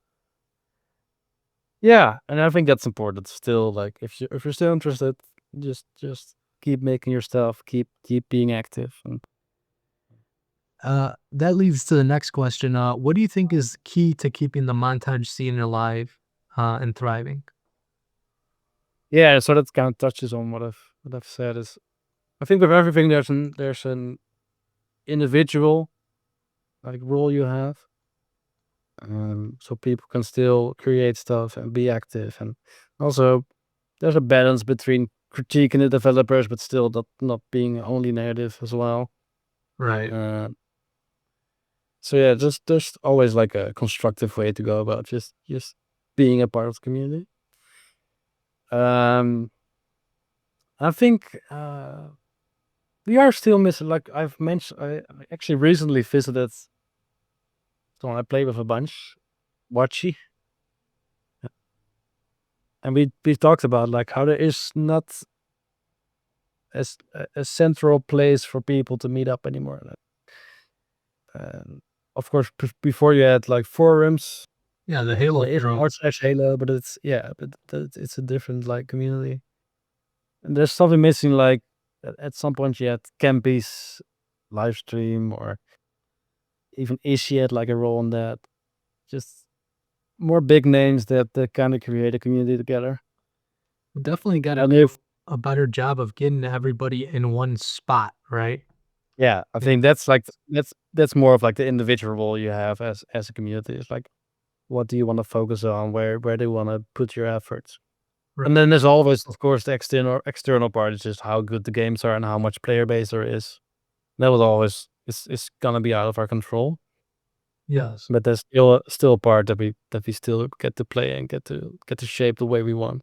Yeah, and I think that's important. Still, like if you're still interested, just keep making your stuff, keep being active, and that leads to the next question, what do you think is key to keeping the montage scene alive, and thriving? yeah. So that kind of touches on what I've said. Is I think with everything there's an individual like role you have, so people can still create stuff and be active. And also, there's a balance between critiquing the developers, but still not being only negative as well. Right. Uh, so yeah, just there's always like a constructive way to go about just being a part of the community. Um, I think we are still missing. Like I've mentioned, I actually recently visited someone I play with a bunch, Wachi, and we talked about like how there is not a central place for people to meet up anymore. Of course, before you had like forums. Yeah, the Halo It's hero. /Halo, but it's it's a different like community. And there's something missing. Like at some point, you had Campy's live stream, or even Ishi had like a role in that. Just more big names that kind of create a community together. Definitely gotta And do if a better job of getting everybody in one spot, right? yeah, I think that's like that's more of like the individual role you have as a community. It's like, what do you want to focus on? Where do you want to put your efforts? Right. And then there's always, of course, the external part is just how good the games are and how much player base there is. That was always it's gonna be out of our control. Yes. But there's still a part that we still get to play and get to shape the way we want.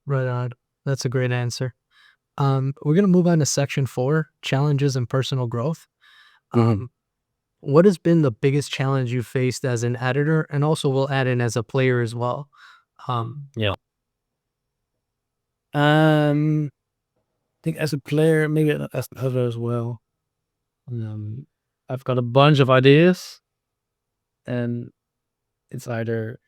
Right on. That's a great answer. We're gonna move on to section 4, challenges and personal growth. Mhm. Um, what has been the biggest challenge you faced as an editor, and also we'll add in as a player as well? Um, Yeah. I think as a player, maybe as an editor as well. Um, I've got a bunch of ideas, and it's either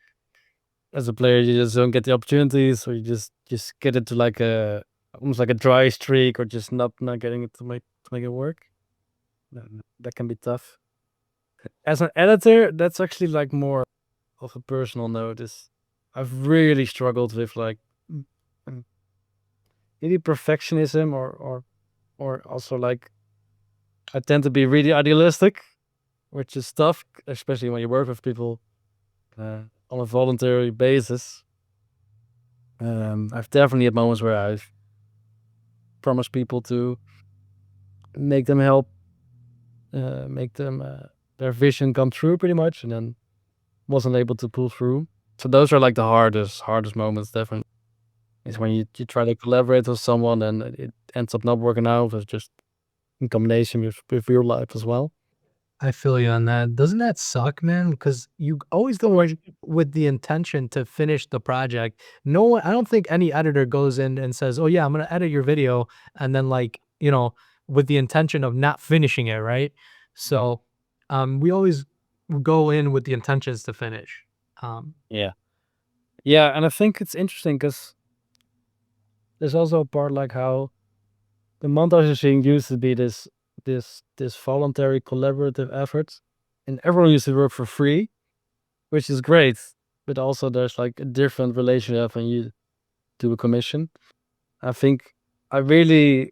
as a player you just don't get the opportunities, or you just get into like a almost like a dry streak, or just not getting it to make it work. That can be tough. As an editor, that's actually like more of a personal note. Is I've really struggled with like mm, mm, maybe perfectionism, or also like I tend to be really idealistic, which is tough, especially when you work with people on a voluntary basis. I've definitely had moments where I've promised people to make them help, make them their vision come true, pretty much, and then wasn't able to pull through. So those are like the hardest moments. Definitely is when you try to collaborate with someone and it ends up not working out. It's just in combination with real life as well. I feel you on that. Doesn't that suck, man? Because you always go in with the intention to finish the project. No one, I don't think any editor goes in and says, "Oh yeah, I'm gonna edit your video," and then like with the intention of not finishing it, right? So, we always go in with the intentions to finish. Um, Yeah. Yeah, and I think it's interesting because there's also a part like how the montage scene used to be this voluntary collaborative effort, and everyone used to work for free, which is great. But also there's like a different relationship when you do a commission. I think I really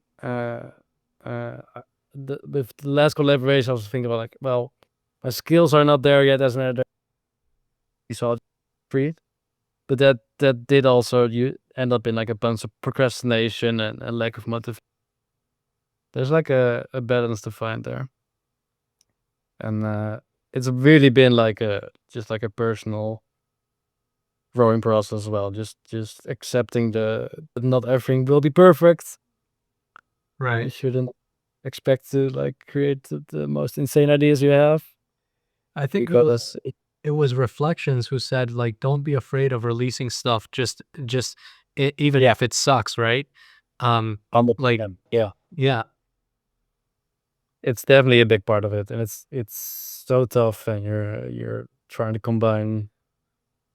with the last collaboration I was thinking about like, well, my skills are not there yet as an editor, so I'll free. But that did also you end up in like a bunch of procrastination and lack of motivation. There's like a balance to find there. And it's really been like a just like a personal growing process as well. Just accepting that not everything will be perfect. You right. shouldn't expect to like create the most insane ideas you have, I think because it was Reflections who said like, "Don't be afraid of releasing stuff. Just even yeah, if it sucks, right?" humble Like, them. Yeah, yeah, it's definitely a big part of it, and it's so tough, and you're trying to combine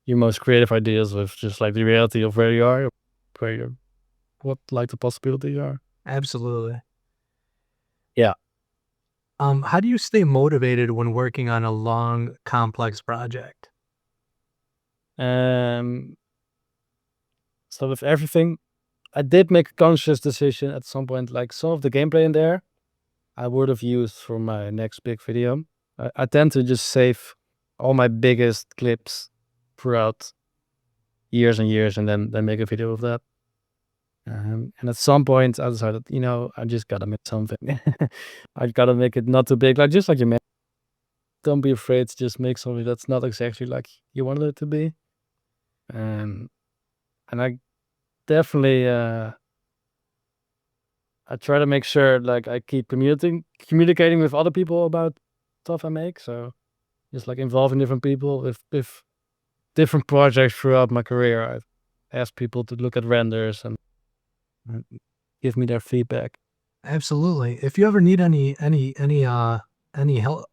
your most creative ideas with just like the reality of where you are, where you're, what like the possibilities are. absolutely. Yeah. How do you stay motivated when working on a long, complex project? Um. So with everything, I did make a conscious decision at some point. Like some of the gameplay in there, I would have used for my next big video. I tend to just save. all my biggest clips throughout years and years, and then make a video of that. And at some point, I decided, I just gotta make something. I gotta make it not too big, like just like you mentioned. Don't be afraid to just make something that's not exactly like you wanted it to be. And I definitely I try to make sure like I keep communicating with other people about stuff I make. So just like involving different people with different projects throughout my career. I've asked people to look at renders and give me their feedback. Absolutely. If you ever need any help,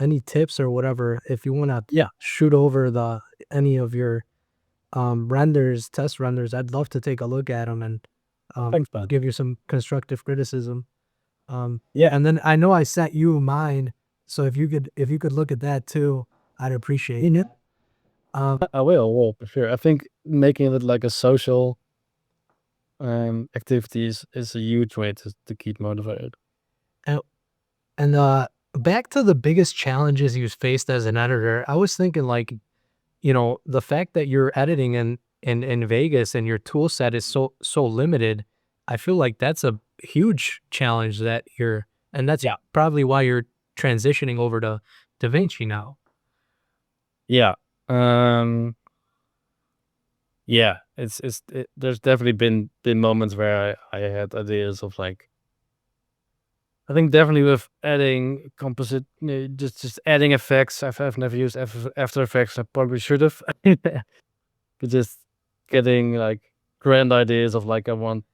any tips or whatever, if you wanna Yeah, shoot over any of your, renders, test renders, I'd love to take a look at them and, thanks, man. give you some constructive criticism. Yeah, And then I know I sent you mine, so if you could look at that too, I'd appreciate it. I will for sure. I think making it like a social activities is a huge way to keep motivated. And and, back to the biggest challenges you faced as an editor, I was thinking, like, the fact that you're editing in Vegas and your tool set is so limited, I feel like that's a huge challenge that and that's Yeah. probably why you're transitioning over to DaVinci now. Yeah. Um yeah, there's definitely been moments where I had ideas of like I think definitely with adding composite just adding effects. I've never used After Effects. I probably should have. But just getting like grand ideas of like I want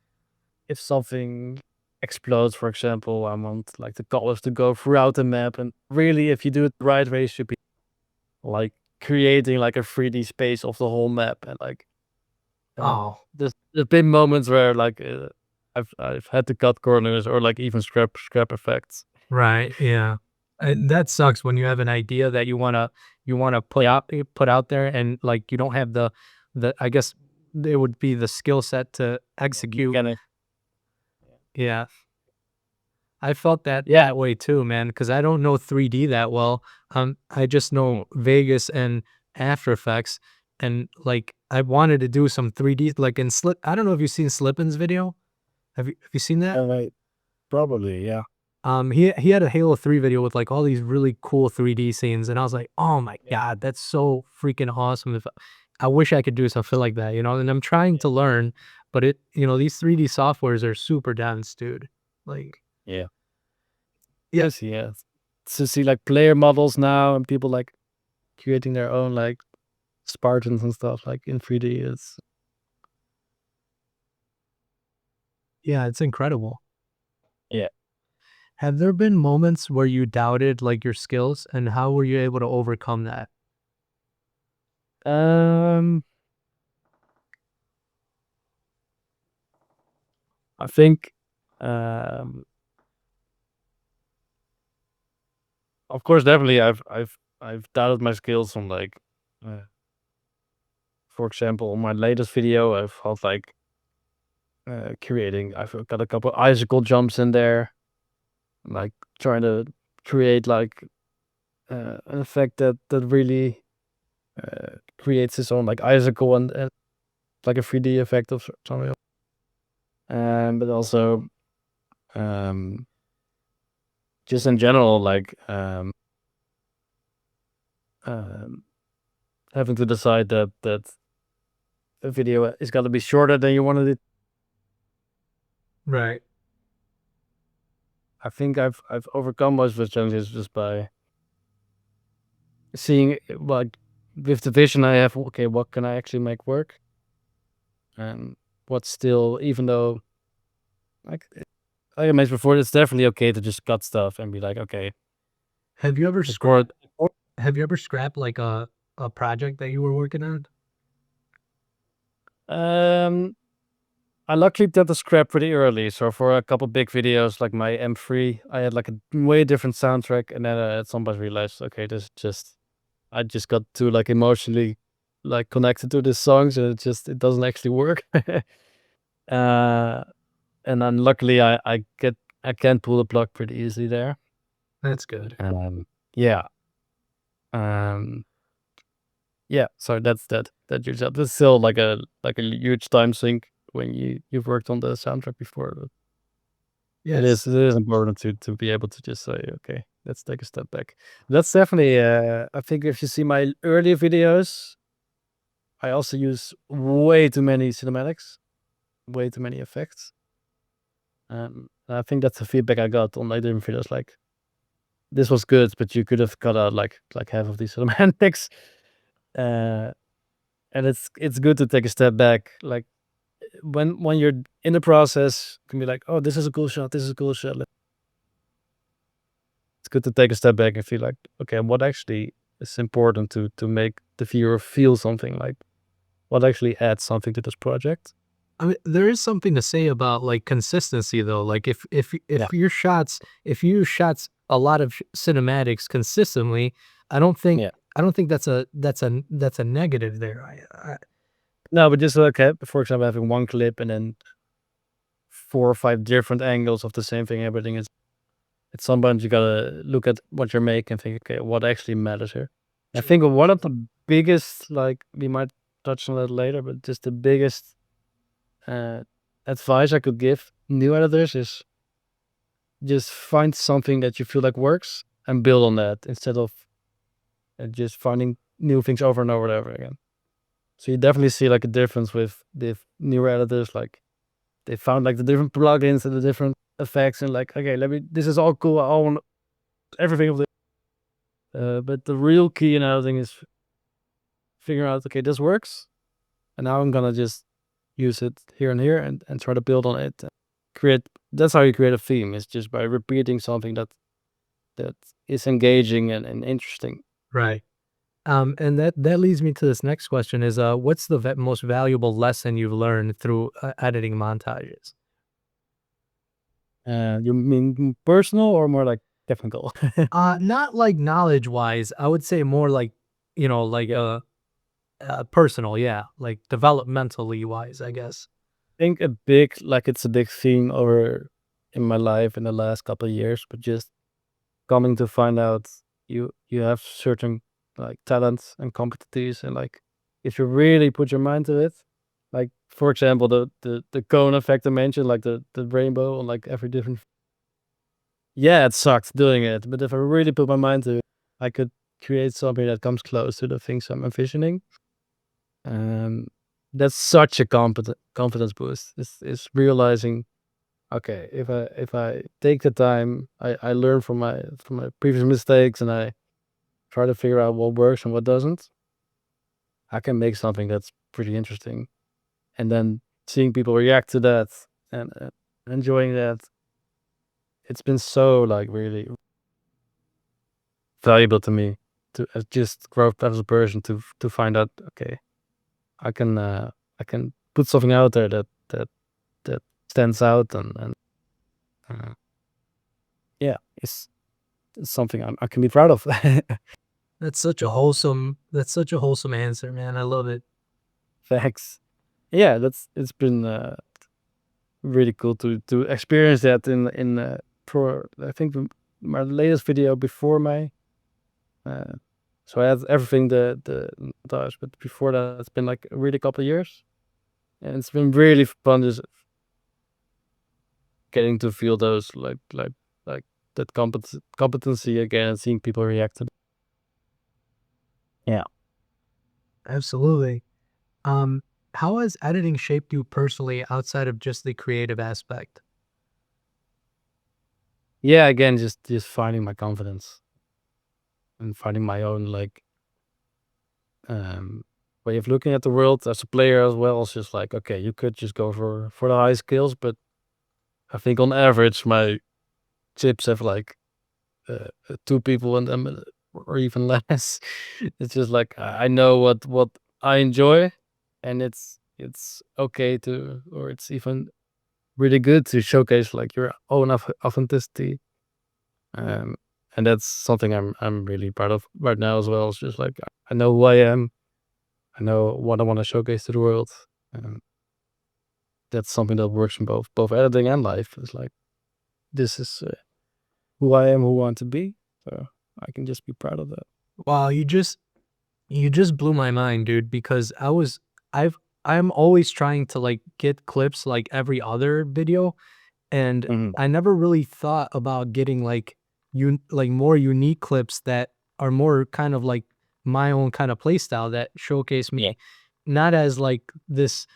if something explodes, for example, I want like the colors to go throughout the map. And really, if you do it the right way, it should be like creating like a 3D space of the whole map. And like Oh, there's been moments where like I've had to cut corners or like even scrap effects. right, yeah. That sucks when you have an idea that you wanna put out there and, like, you don't have the I guess it would be the skill set to execute. Kind of Yeah. I felt that yeah. way too, man, because I don't know 3D that well. I just know Vegas and After Effects, and, like, I wanted to do some 3D, like, in Slip I don't know if you've seen Slippin's video? Have you seen that? Right. Probably, yeah. He had a Halo 3 video with, like, all these really cool 3D scenes, and I was like, "Oh my Yeah. god, that's so freaking awesome." If I wish I could do something like that, and I'm trying to learn, but these 3D softwares are super dense, dude. Like, Yeah. yeah. Yes, yeah. To see like player models now and people like creating their own like Spartans and stuff like in 3D. It's Yeah, it's incredible. yeah. Have there been moments where you doubted, like, your skills, and how were you able to overcome that? Um, I think, um, of course, definitely, I've doubted my skills on like, uh, for example, on my latest video, I've had like creating. I've got a couple icicle jumps in there, like trying to create like an effect that really creates its own like icicle and like a 3D effect of something. But also um, just in general, like um, having to decide that a video is got to be shorter than you wanted it. Right. I think I've overcome most of those challenges just by seeing like with the vision I have. Okay, what can I actually make work, and what's still even though like I mentioned before, it's definitely okay to just cut stuff and be like, okay, Have you ever record. scrapped, like, a project that you were working on? Um, I luckily did the scrap pretty early, so for a couple big videos like my M3, I had like a way different soundtrack, and then at some point realized, okay, this just I just got too like emotionally like connected to this song, so it doesn't actually work. uh, and then luckily I can pull the plug pretty easily there. That's good. Yeah. Um, Yeah, so that's that yourself. That's still like a huge time sink when you've worked on the soundtrack before. But Yes. it is important to be able to just say, okay, let's take a step back. That's definitely I think if you see my earlier videos, I also use way too many cinematics, way too many effects. I think that's the feedback I got on my different videos. Like, this was good, but you could have cut out like half of these cinematics. Uh, and it's good to take a step back. Like when you're in the process, you can be like, oh, this is a cool shot. This is a cool shot. It's good to take a step back and feel like, okay, what actually is important to make the viewer feel something, like what actually adds something to this project. I mean, there is something to say about like consistency though. Like Yeah. if your shots, if you use shots a lot of cinematics consistently, I don't think Yeah. I don't think that's a negative there. No, but just okay, for example, having one clip and then 4 or 5 different angles of the same thing, everything is at some point you gotta look at what you're making and think, okay, what actually matters here. I think one of the biggest, like we might touch on that later, but just the biggest uh, advice I could give new editors is just find something that you feel like works and build on that instead of just finding new things over and over and over again. So you definitely see like a difference with newer editors. Like they found like the different plugins and the different effects and like, okay, let me. This is all cool. I want everything of this. But the real key in editing is figuring out, okay, this works, and now I'm gonna just use it here and here and try to build on it. Create. That's how you create a theme. Is just by repeating something that is engaging and interesting. Right. And that leads me to this next question is, what's the most valuable lesson you've learned through editing montages? You mean personal or more like technical? I Not like knowledge wise. I would say more like, like personal. Yeah, like developmentally wise, I guess. think a big like it's a big theme over in my life in the last couple of years, but just coming to find out you have certain like talents and competencies, and like if you really put your mind to it, like for example the cone effect I mentioned, like the rainbow on like every different. Yeah, it sucked doing it, but if I really put my mind to it, I could create something that comes close to the things I'm envisioning. Um, that's such a confidence boost. It's realizing, okay, if I take the time, I learn from my previous mistakes, and I try to figure out what works and what doesn't. I can make something that's pretty interesting, and then seeing people react to that and enjoying that, it's been so like really valuable to me to just grow up as a person to find out, okay, I can put something out there that stands out and uh, yeah, it's something I can be proud of. That's such a wholesome answer, man. I love it. Thanks. Yeah, it's been really cool to experience that for I think my latest video before my uh, so I had everything the montage, but before that it's been like a really couple of years, and it's been really fun just getting to feel those like that competency again and seeing people react to it. Yeah. Absolutely. Um, how has editing shaped you personally outside of just the creative aspect? Yeah, again, just finding my confidence and finding my own like um way of looking at the world as a player as well. It's just like, okay, you could just go for the high skills, but I think on average my chips have like two people in them or even less. It's just like I know what I enjoy, and it's okay to, or it's even really good to showcase like your own authenticity. Um, and that's something I'm really proud of right now as well. It's just like I know who I am. I know what I want to showcase to the world. And that's something that works in both editing and life. It's like this is who I am, who I want to be. So I can just be proud of that. Wow, You just blew my mind, dude, because I'm always trying to like get clips like every other video, and Mhm. I never really thought about getting like like more unique clips that are more kind of like my own kind of play style that showcase Yeah. me not as like this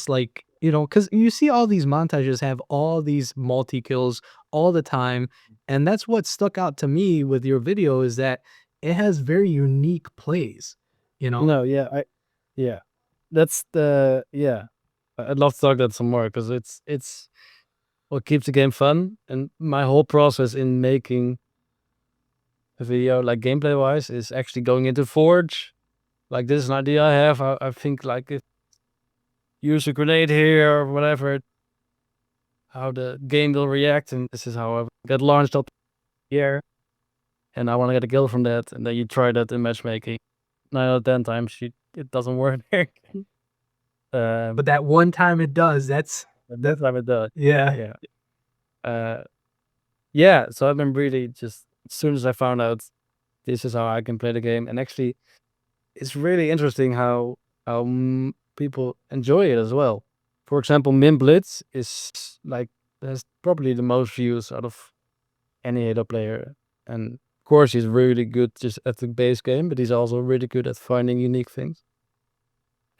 like, you know, because you see all these montages have all these multi kills all the time, and that's what stuck out to me with your video is that it has very unique plays, you know? No, yeah, yeah. That's the yeah. I'd love to talk that some more because it's what keeps the game fun, and my whole process in making a video, like gameplay wise, is actually going into Forge. Like this is an idea I have. I think like if use a grenade here or whatever, how the game will react, and this is how I get launched up here, and I want to get a kill from that, and then you try that in matchmaking. 9 out of 10 times it doesn't work. But um, that one time it does, that's but that this time it does. yeah. Yeah. Uh, yeah. So I've been really just as soon as I found out this is how I can play the game, and actually, it's really interesting how people enjoy it as well. For example, Min Blitz is like has probably the most views out of any Halo player, and of course he's really good just at the base game, but he's also really good at finding unique things.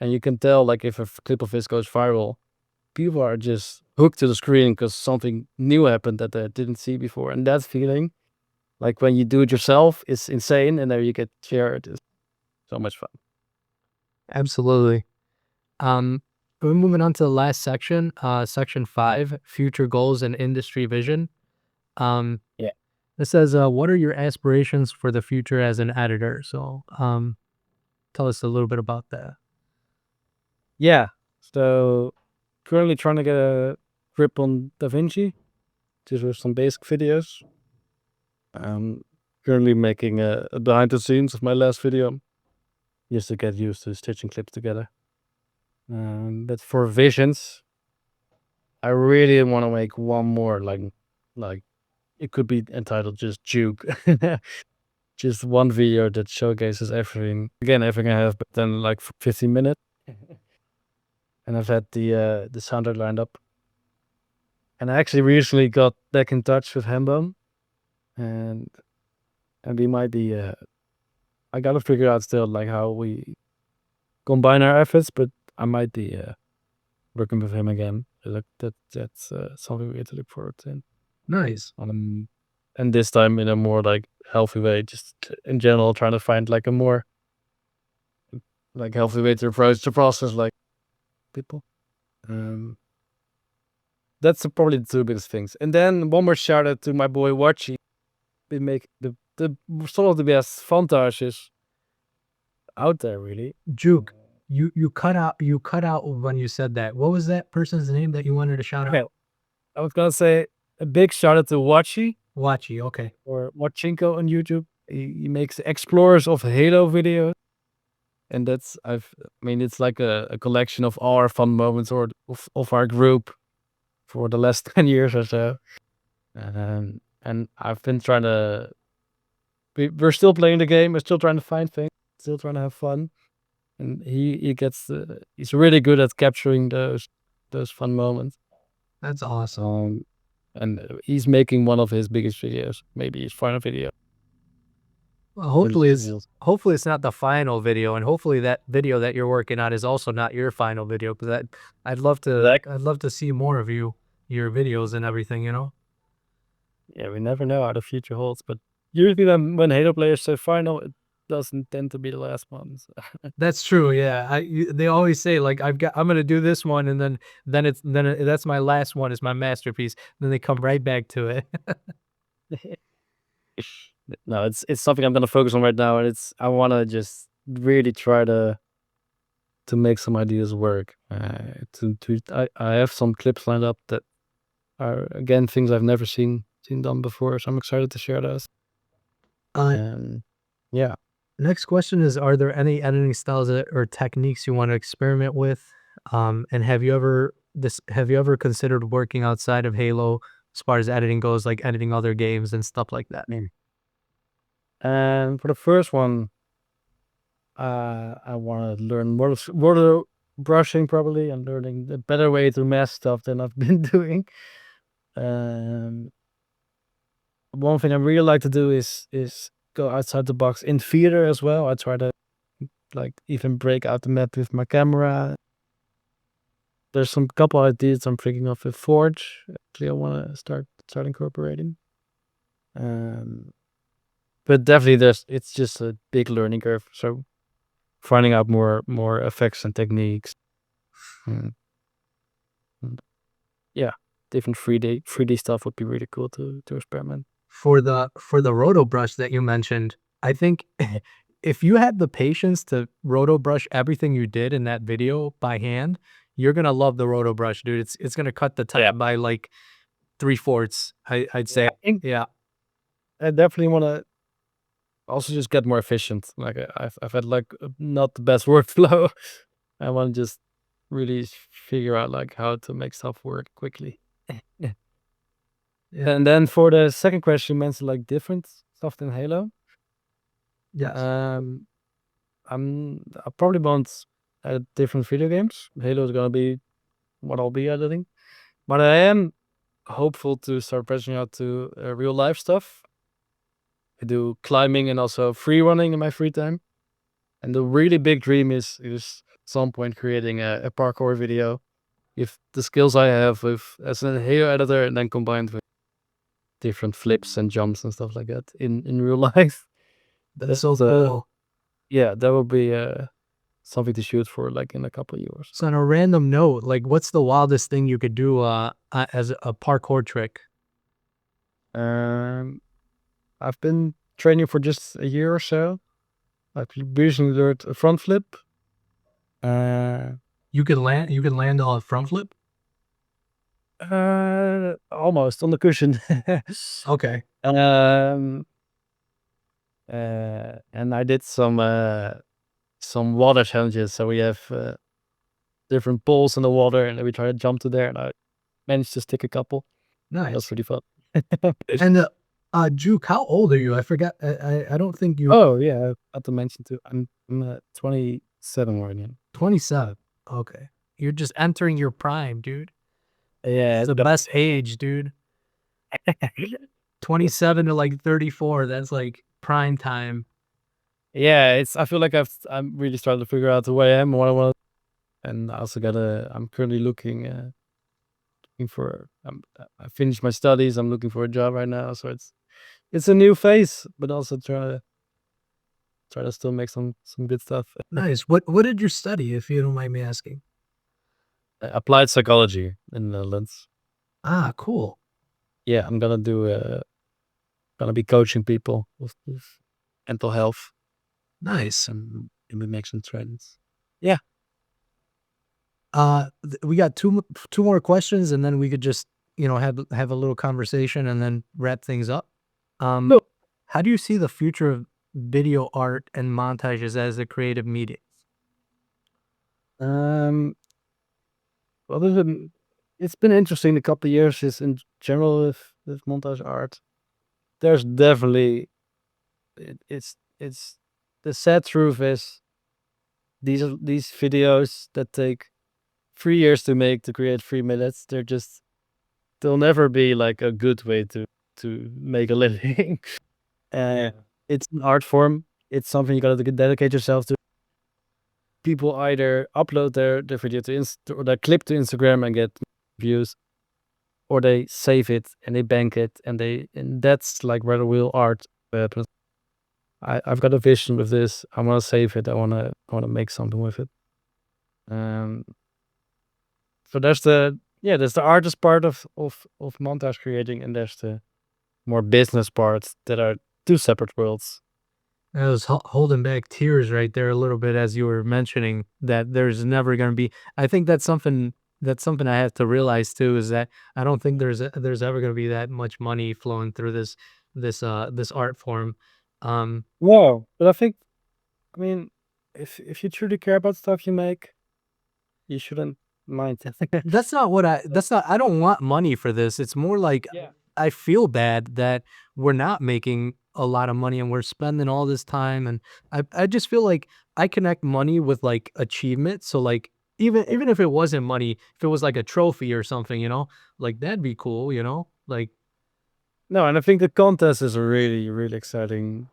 And you can tell, like, if a clip of his goes viral, people are just hooked to the screen because something new happened that they didn't see before. And that feeling, like when you do it yourself, is insane. And then you get shared. It's so much fun. Absolutely. Um, we're moving on to the last section, section 5, future goals and industry vision. Um, Yeah. it says, what are your aspirations for the future as an editor? So, tell us a little bit about that. Yeah. So currently trying to get a grip on DaVinci, just with some basic videos. Um, currently making a behind the scenes of my last video, just to get used to stitching clips together. But for visions, I really want to make one more, like it could be entitled just Juke. Just one video that showcases everything. Again, everything I have, but then like for 15 minutes. And I've had the soundtrack lined up. And I actually recently got back in touch with Hambone, and we might be I gotta figure out still like how we combine our efforts, but I might be working with him again. Look, that's something we have to look forward to. Nice. And this time in a more like healthy way, just in general, trying to find like a more like healthy way to approach the process, like people. Um, that's probably the two biggest things. And then one more shout out to my boy Watchy. We make the some of the best montages out there, really. Juke, you cut out when you said that. What was that person's name that you wanted to shout Okay, out? I was gonna say a big shout out to Watchy Wachi, okay. or Watchinko on YouTube. He makes explorers of Halo videos, and I mean, it's like a collection of all our fun moments or of our group for the last 10 years or so. And I've been trying to we're still playing the game, we're still trying to find things, still trying to have fun. And he gets he's really good at capturing those fun moments. That's awesome. And he's making one of his biggest videos, maybe his final video. Well, With reels. hopefully it's not the final video, and hopefully that video that you're working on is also not your final video, because Like, I'd love to see more of your videos and everything, you know? yeah, we never know how the future holds, but usually when Halo players say final, it doesn't tend to be the last one. So. That's true, yeah. They always say, like, I'm gonna do this one, and that's my last one, is my masterpiece. Then they come right back to it. No, it's something I'm gonna focus on right now, and I wanna just really try to make some ideas work. I have some clips lined up that are again things I've never seen done before, so I'm excited to share those. Uh, Yeah. Next question is, are there any editing styles or techniques you want to experiment with? And have you ever considered working outside of Halo as far as editing goes, like editing other games and stuff like that? Mm. And for the first one, I want to learn more water brushing probably, and learning the better way to mask stuff than I've been doing. Um, One thing I really like to do is go outside the box in theater as well. I try to like even break out the map with my camera. There's some couple ideas I'm thinking of with Forge. Actually, I want to start incorporating. Um, but definitely, it's just a big learning curve. So finding out more effects and techniques. Mm, mm. Yeah, different 3D stuff would be really cool to experiment. For the roto brush that you mentioned, I think if you had the patience to roto brush everything you did in that video by hand, you're gonna love the roto brush, dude. It's gonna cut the Yeah. time by like 3/4. I'd say. I think Yeah. I definitely want to also just get more efficient. Like I've had like not the best workflow. I want to just really figure out like how to make stuff work quickly. Yeah. And then for the second question, you mentioned like different stuff than Halo. Yes. Um, I probably want different video games. Halo is gonna be what I'll be editing, but I am hopeful to start branching out to real life stuff. I do climbing and also free running in my free time. And the really big dream is at some point creating a parkour video with the skills I have with as a Halo editor, and then combined with different flips and jumps and stuff like that in real life. That's so cool. Yeah, that would be something to shoot for like in a couple of years. So on a random note, like what's the wildest thing you could do as a parkour trick? Um, I've been training for just a year or so. I've recently learned a front flip. Uh, You can land on a front flip? Almost on the cushion. Okay. Um, and I did some water challenges. So we have different poles in the water, and then we try to jump to there. And I managed to stick a couple. That was Nice. pretty fun. And Juke, how old are you? I forgot. I don't think you Oh yeah, I forgot to mention too. I'm 27 right now. 27. Okay. You're just entering your prime, dude. Yeah, It's the best age, dude. 27 to like 34. That's like prime time. yeah. It's I feel like I'm really starting to figure out who I am, what I want, and I also I'm currently looking for. I finished my studies. I'm looking for a job right now, so it's a new phase, but also try to still make some good stuff. Nice. What did you study, if you don't mind me asking? Applied psychology in the Netherlands. Ah, cool. Yeah, I'm gonna be coaching people with mental health, Nice. and we make some trends. Yeah. We got two more questions, and then we could just have a little conversation and then wrap things up. Um, No. how do you see the future of video art and montages as a creative medium? Um. Other than it's been interesting a couple of years. Is in general with montage art. There's definitely it's the sad truth is these videos that take 3 years to create 3 minutes. They'll never be like a good way to make a living. Yeah. It's an art form. It's something you gotta dedicate yourself to. People either upload their video to or their clip to Instagram and get views, or they save it and they bank it, and that's like where the real art happens. I've got a vision with this. I wanna save it. I wanna make something with it. Um, so there's the artist part of montage creating, and there's the more business parts that are two separate worlds. I was holding back tears right there a little bit as you were mentioning that there's never going to be. I think that's something I have to realize too, is that I don't think there's ever going to be that much money flowing through this art form. Um, Wow. But I mean, if you truly care about stuff you make, you shouldn't mind. that's not what I. That's not. I don't want money for this. It's more like Yeah. I feel bad that we're not making a lot of money and we're spending all this time, and I just feel like I connect money with, like, achievement, so, like, even if it wasn't money, if it was like a trophy or something, like, that'd be cool, like. No, and I think the contest is a really, really exciting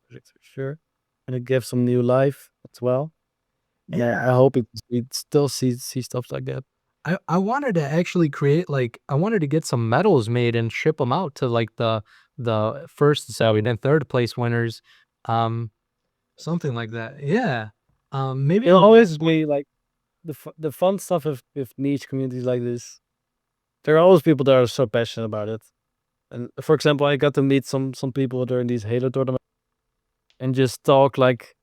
project for sure, and it gives some new life as well. And I hope we still see stuff like that. I wanted to actually create, like, I wanted to get some medals made and ship them out to, like, the 1st, 2nd, and 3rd place winners, um, something like that. Yeah. Maybe It'll I'll. always be like the fun stuff with niche communities like this. There are always people that are so passionate about it. And for example, I got to meet some people during these Halo tournaments and just talk like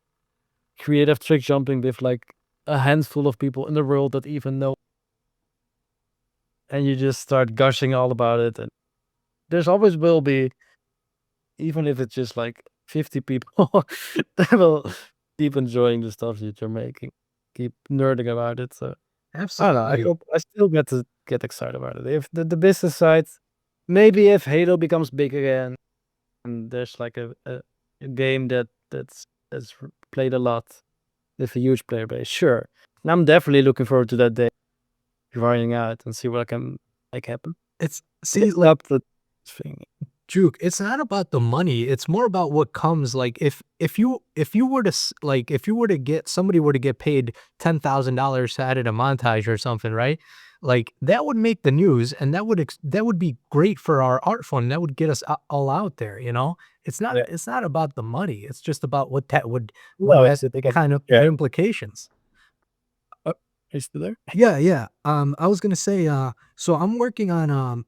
creative trick jumping with like a handful of people in the world that even know, and you just start gushing all about it. And there's always will be, even if it's just like 50 people that will keep enjoying the stuff that you're making, keep nerding about it. So I don't know. I Absolutely. hope I still get to get excited about it. If the business side, maybe if Halo becomes big again, and there's like a game that's played a lot with a huge player base, sure. And I'm definitely looking forward to that day, trying out and see what I can make happen. It's see, It's like, up the thing. Juke, it's not about the money, it's more about what comes, like, if you were to like, if you were to get somebody were to get paid $10,000 to edit a montage or something, right? Like, that would make the news, and that would be great for our art fund, that would get us all out there, you know? Yeah. It's not about the money, it's just about what No, that it's a big kind of yeah. implications. Are you still there? Yeah, yeah. I was gonna say, so I'm working on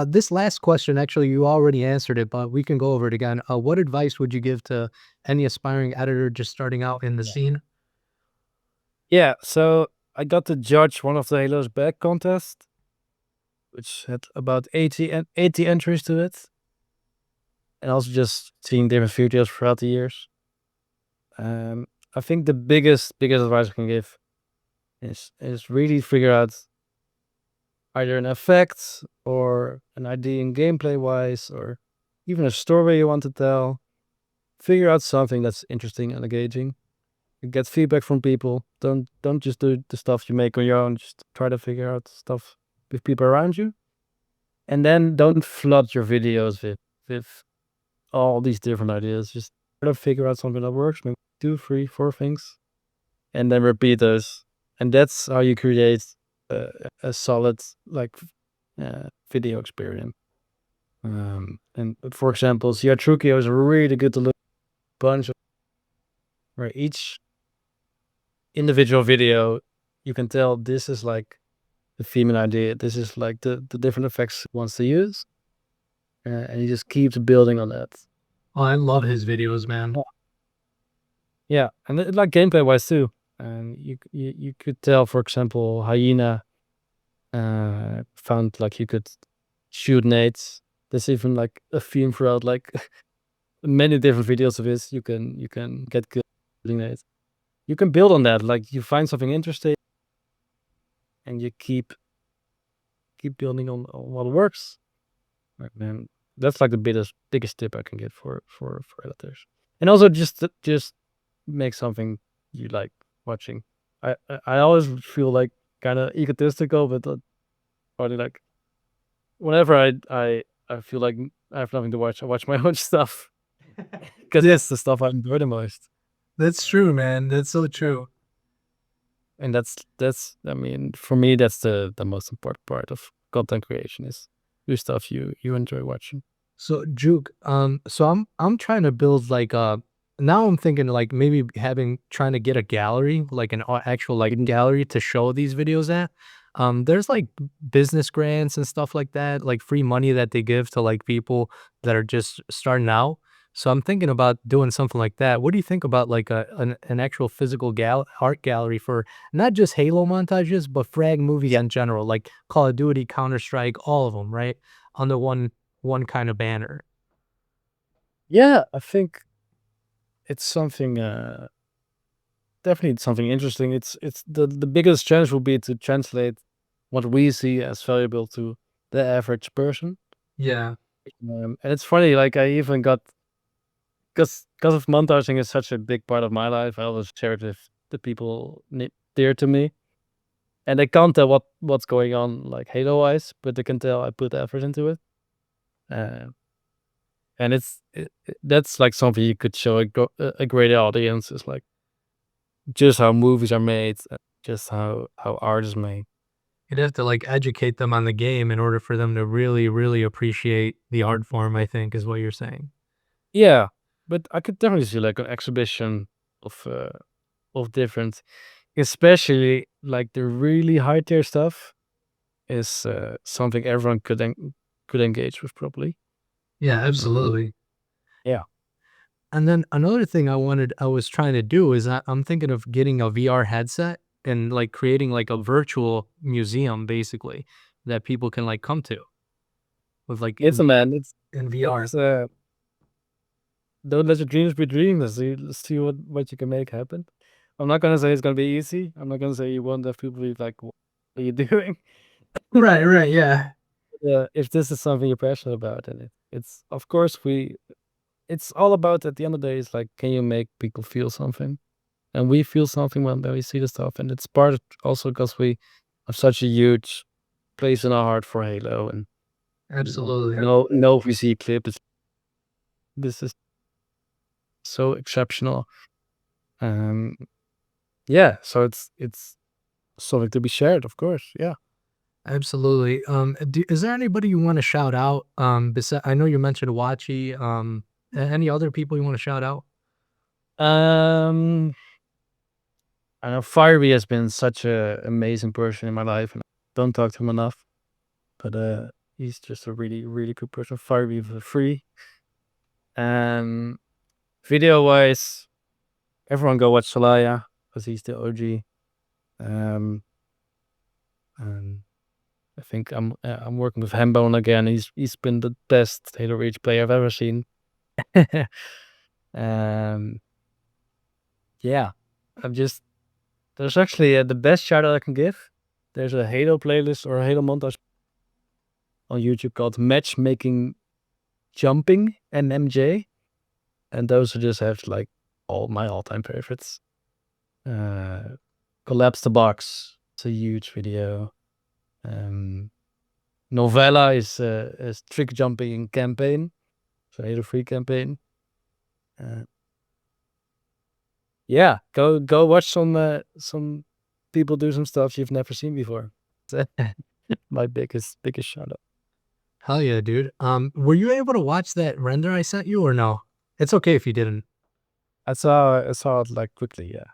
this last question. Actually, you already answered it, but we can go over it again. What advice would you give to any aspiring editor just starting out in the Yeah. scene? Yeah, so I got to judge one of the Halo's back contest, which had about 80 entries to it, and also just seeing different videos throughout the years. Um, I think the biggest advice I can give is really figure out either an effect or an idea in gameplay wise, or even a story you want to tell. Figure out something that's interesting and engaging. Get feedback from people. Don't just do the stuff you make on your own. Just try to figure out stuff with people around you. And then don't flood your videos with all these different ideas. Just try to figure out something that works, maybe 2, 3, 4 things, and then repeat those. And that's how you create a, a solid like video experience. And for example, Trukio is really good to look bunch of where each individual video you can tell this is like the theme and idea. This is like the different effects he wants to use, and he just keeps building on that. Oh, I love his videos, man. Yeah. Yeah, and like gameplay wise too. And you could tell, for example, Hyena found like you could shoot nades. There's even like a theme throughout like many different videos of his. You can get good shooting nades. You can build on that. Like you find something interesting, and you keep building on what works. Right, man. That's like the biggest tip I can give for editors. And also just make something you like watching. I always feel like kind of egotistical, but probably like whenever I feel like I have nothing to watch, I watch my own stuff because it's the stuff I enjoy the most. That's true, man. That's so true. And that's I mean for me that's the most important part of content creation is do stuff you enjoy watching. So Juke, so I'm trying to build like now I'm thinking like maybe trying to get a gallery, like an actual like gallery to show these videos at. There's like business grants and stuff like that, like free money that they give to like people that are just starting out. So I'm thinking about doing something like that. What do you think about like an actual physical art gallery for not just Halo montages, but Frag movies in general, like Call of Duty, Counter Strike, all of them, right? Under one kind of banner. Yeah, I think it's something definitely something interesting. It's the biggest challenge will be to translate what we see as valuable to the average person. Yeah. And it's funny, like I even got because of montaging is such a big part of my life. I always share it with the people dear to me, and they can't tell what's going on like Halo wise, but they can tell I put effort into it. Uh, and that's like something you could show a great audience. Is like just how movies are made, just how art is made. You'd have to, like, educate them on the game in order for them to really, really appreciate the art form, I think, is what you're saying. Yeah, but I could definitely see like an exhibition of different, especially like the really high tier stuff is something everyone could engage with properly. Yeah, Mhm. absolutely. Yeah, And then another thing I was trying to do is I'm thinking of getting a VR headset and, like, creating, like, a virtual museum, basically, that people can, like, come to with, like, it's a man. in VR. It's don't let your dreams be dreams. Let's see what you can make happen. I'm not gonna say it's gonna be easy. I'm not gonna say you won't have people be like, "What are you doing?" Right, right, yeah. If this is something you're passionate about, and it's of course it's all about at the end of the day. It's like, can you make people feel something? And we feel something when we see the stuff, and it's part of also because we have such a huge place in our heart for Halo, and Absolutely. no, if we see a clip, this is so exceptional. Um, yeah, so it's something to be shared, of course. Yeah. Absolutely. Is there anybody you want to shout out? I know you mentioned Wachi. Any other people you want to shout out? Um, I know Fiery has been such a amazing person in my life, and I don't talk to him enough. But he's just a really good person. Fiery for free. Um, video wise, everyone go watch Saliya because he's the OG. Um, and I think I'm working with Hambone again. He's been the best Halo Reach player I've ever seen. um, yeah, I'm just there's actually the best shout out I can give. There's a Halo playlist or a Halo montage on YouTube called Matchmaking Jumping and MJ, and those are just have like all my all time favorites. Uh, Collapse the Box. It's a huge video. Um, Novella is trick jumping campaign, so Halo Free campaign. Uh, yeah, go watch some people do some stuff you've never seen before. My biggest shout out. Hell yeah, dude. Were you able to watch that render I sent you or no? It's okay if you didn't. I saw it like quickly. Yeah,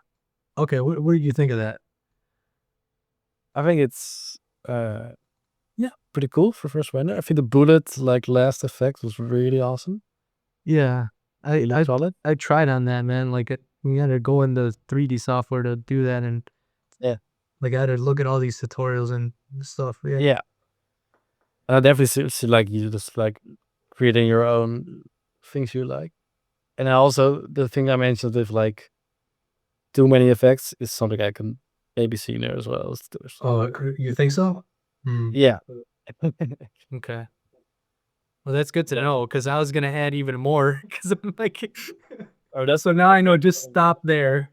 Okay, what did you think of that? I think it's uh yeah pretty cool for first render. I think the bullet like last effect was really awesome. Yeah, I It looked I solid. I tried on that, man. Like, you gotta go into 3D software to do that, and Yeah, like I had to look at all these tutorials and stuff. Yeah. yeah. I definitely see like you just like creating your own things you like. And also the thing I mentioned with like too many effects is something I can maybe see there as well. Oh, you think so? Hmm. Yeah. Okay. Well, that's good to know because I was gonna add even more because I'm like, oh, that's so now I know. Just stop there.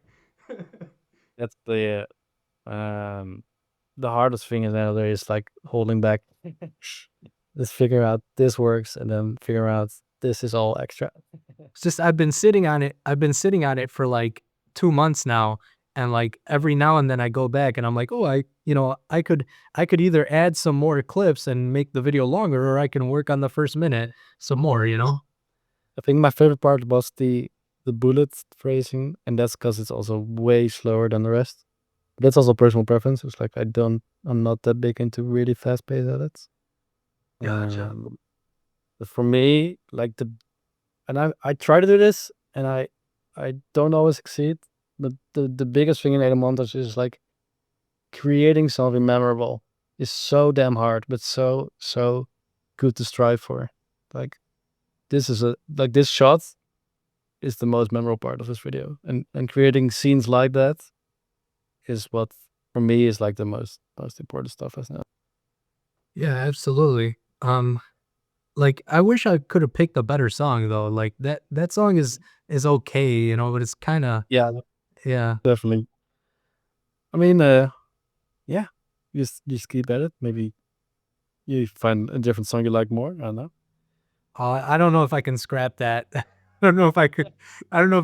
That's the hardest thing is now there is like holding back. Just figure out this works and then figure out this is all extra. It's just I've been sitting on it. I've been sitting on it for like 2 months now, and like every now and then I go back and I'm like, oh, I could either add some more clips and make the video longer, or I can work on the first minute some more. I think my favorite part was the bullet phrasing, and that's because it's also way slower than the rest. That's also personal preference. It's like I'm not that big into really fast paced edits. Gotcha. Um, but for me, like and I try to do this, and I don't always succeed. But the biggest thing in Ada montage is like creating something memorable is so damn hard, but so good to strive for. Like this shot is the most memorable part of this video, and creating scenes like that is what for me is like the most important stuff as now. Yeah, absolutely. Like, I wish I could have picked a better song though. Like that song is okay, you know, but it's kind of Yeah, yeah. definitely. I mean, yeah, just keep at it. Maybe you find a different song you like more. I don't know. I don't know if I can scrap that. I don't know if I could. I don't know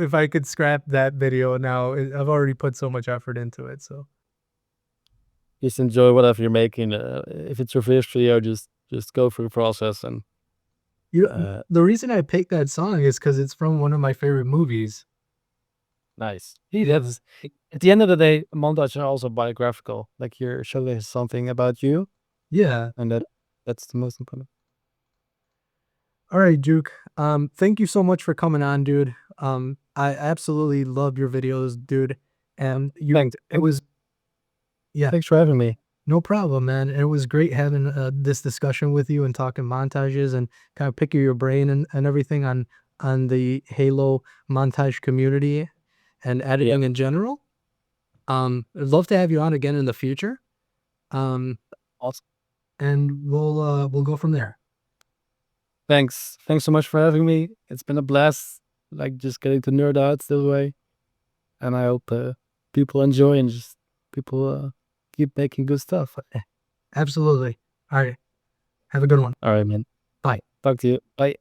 if I could scrap that video now. I've already put so much effort into it. So Just enjoy whatever you're making. If it's your first video, just go through the process and uh, the reason I picked that song is because it's from one of my favorite movies. nice. That's at the end of the day, montage are also biographical. Like you're showing something about you, Yeah. and that's the most important. All right, Juke. Thank you so much for coming on, dude. I absolutely love your videos, dude. And Thanks. it was yeah. Thanks for having me. No problem, man. It was great having this discussion with you and talking montages and kind of picking your brain and everything on the Halo montage community and Yeah. editing in general. I'd love to have you on again in the future. Um, Awesome. and we'll go from there. Thanks. Thanks so much for having me. It's been a blast. Like just getting to nerd out this way, and I hope people enjoy and just people keep making good stuff. Absolutely. All right. Have a good one. All right, man. Bye. Talk to you. Bye.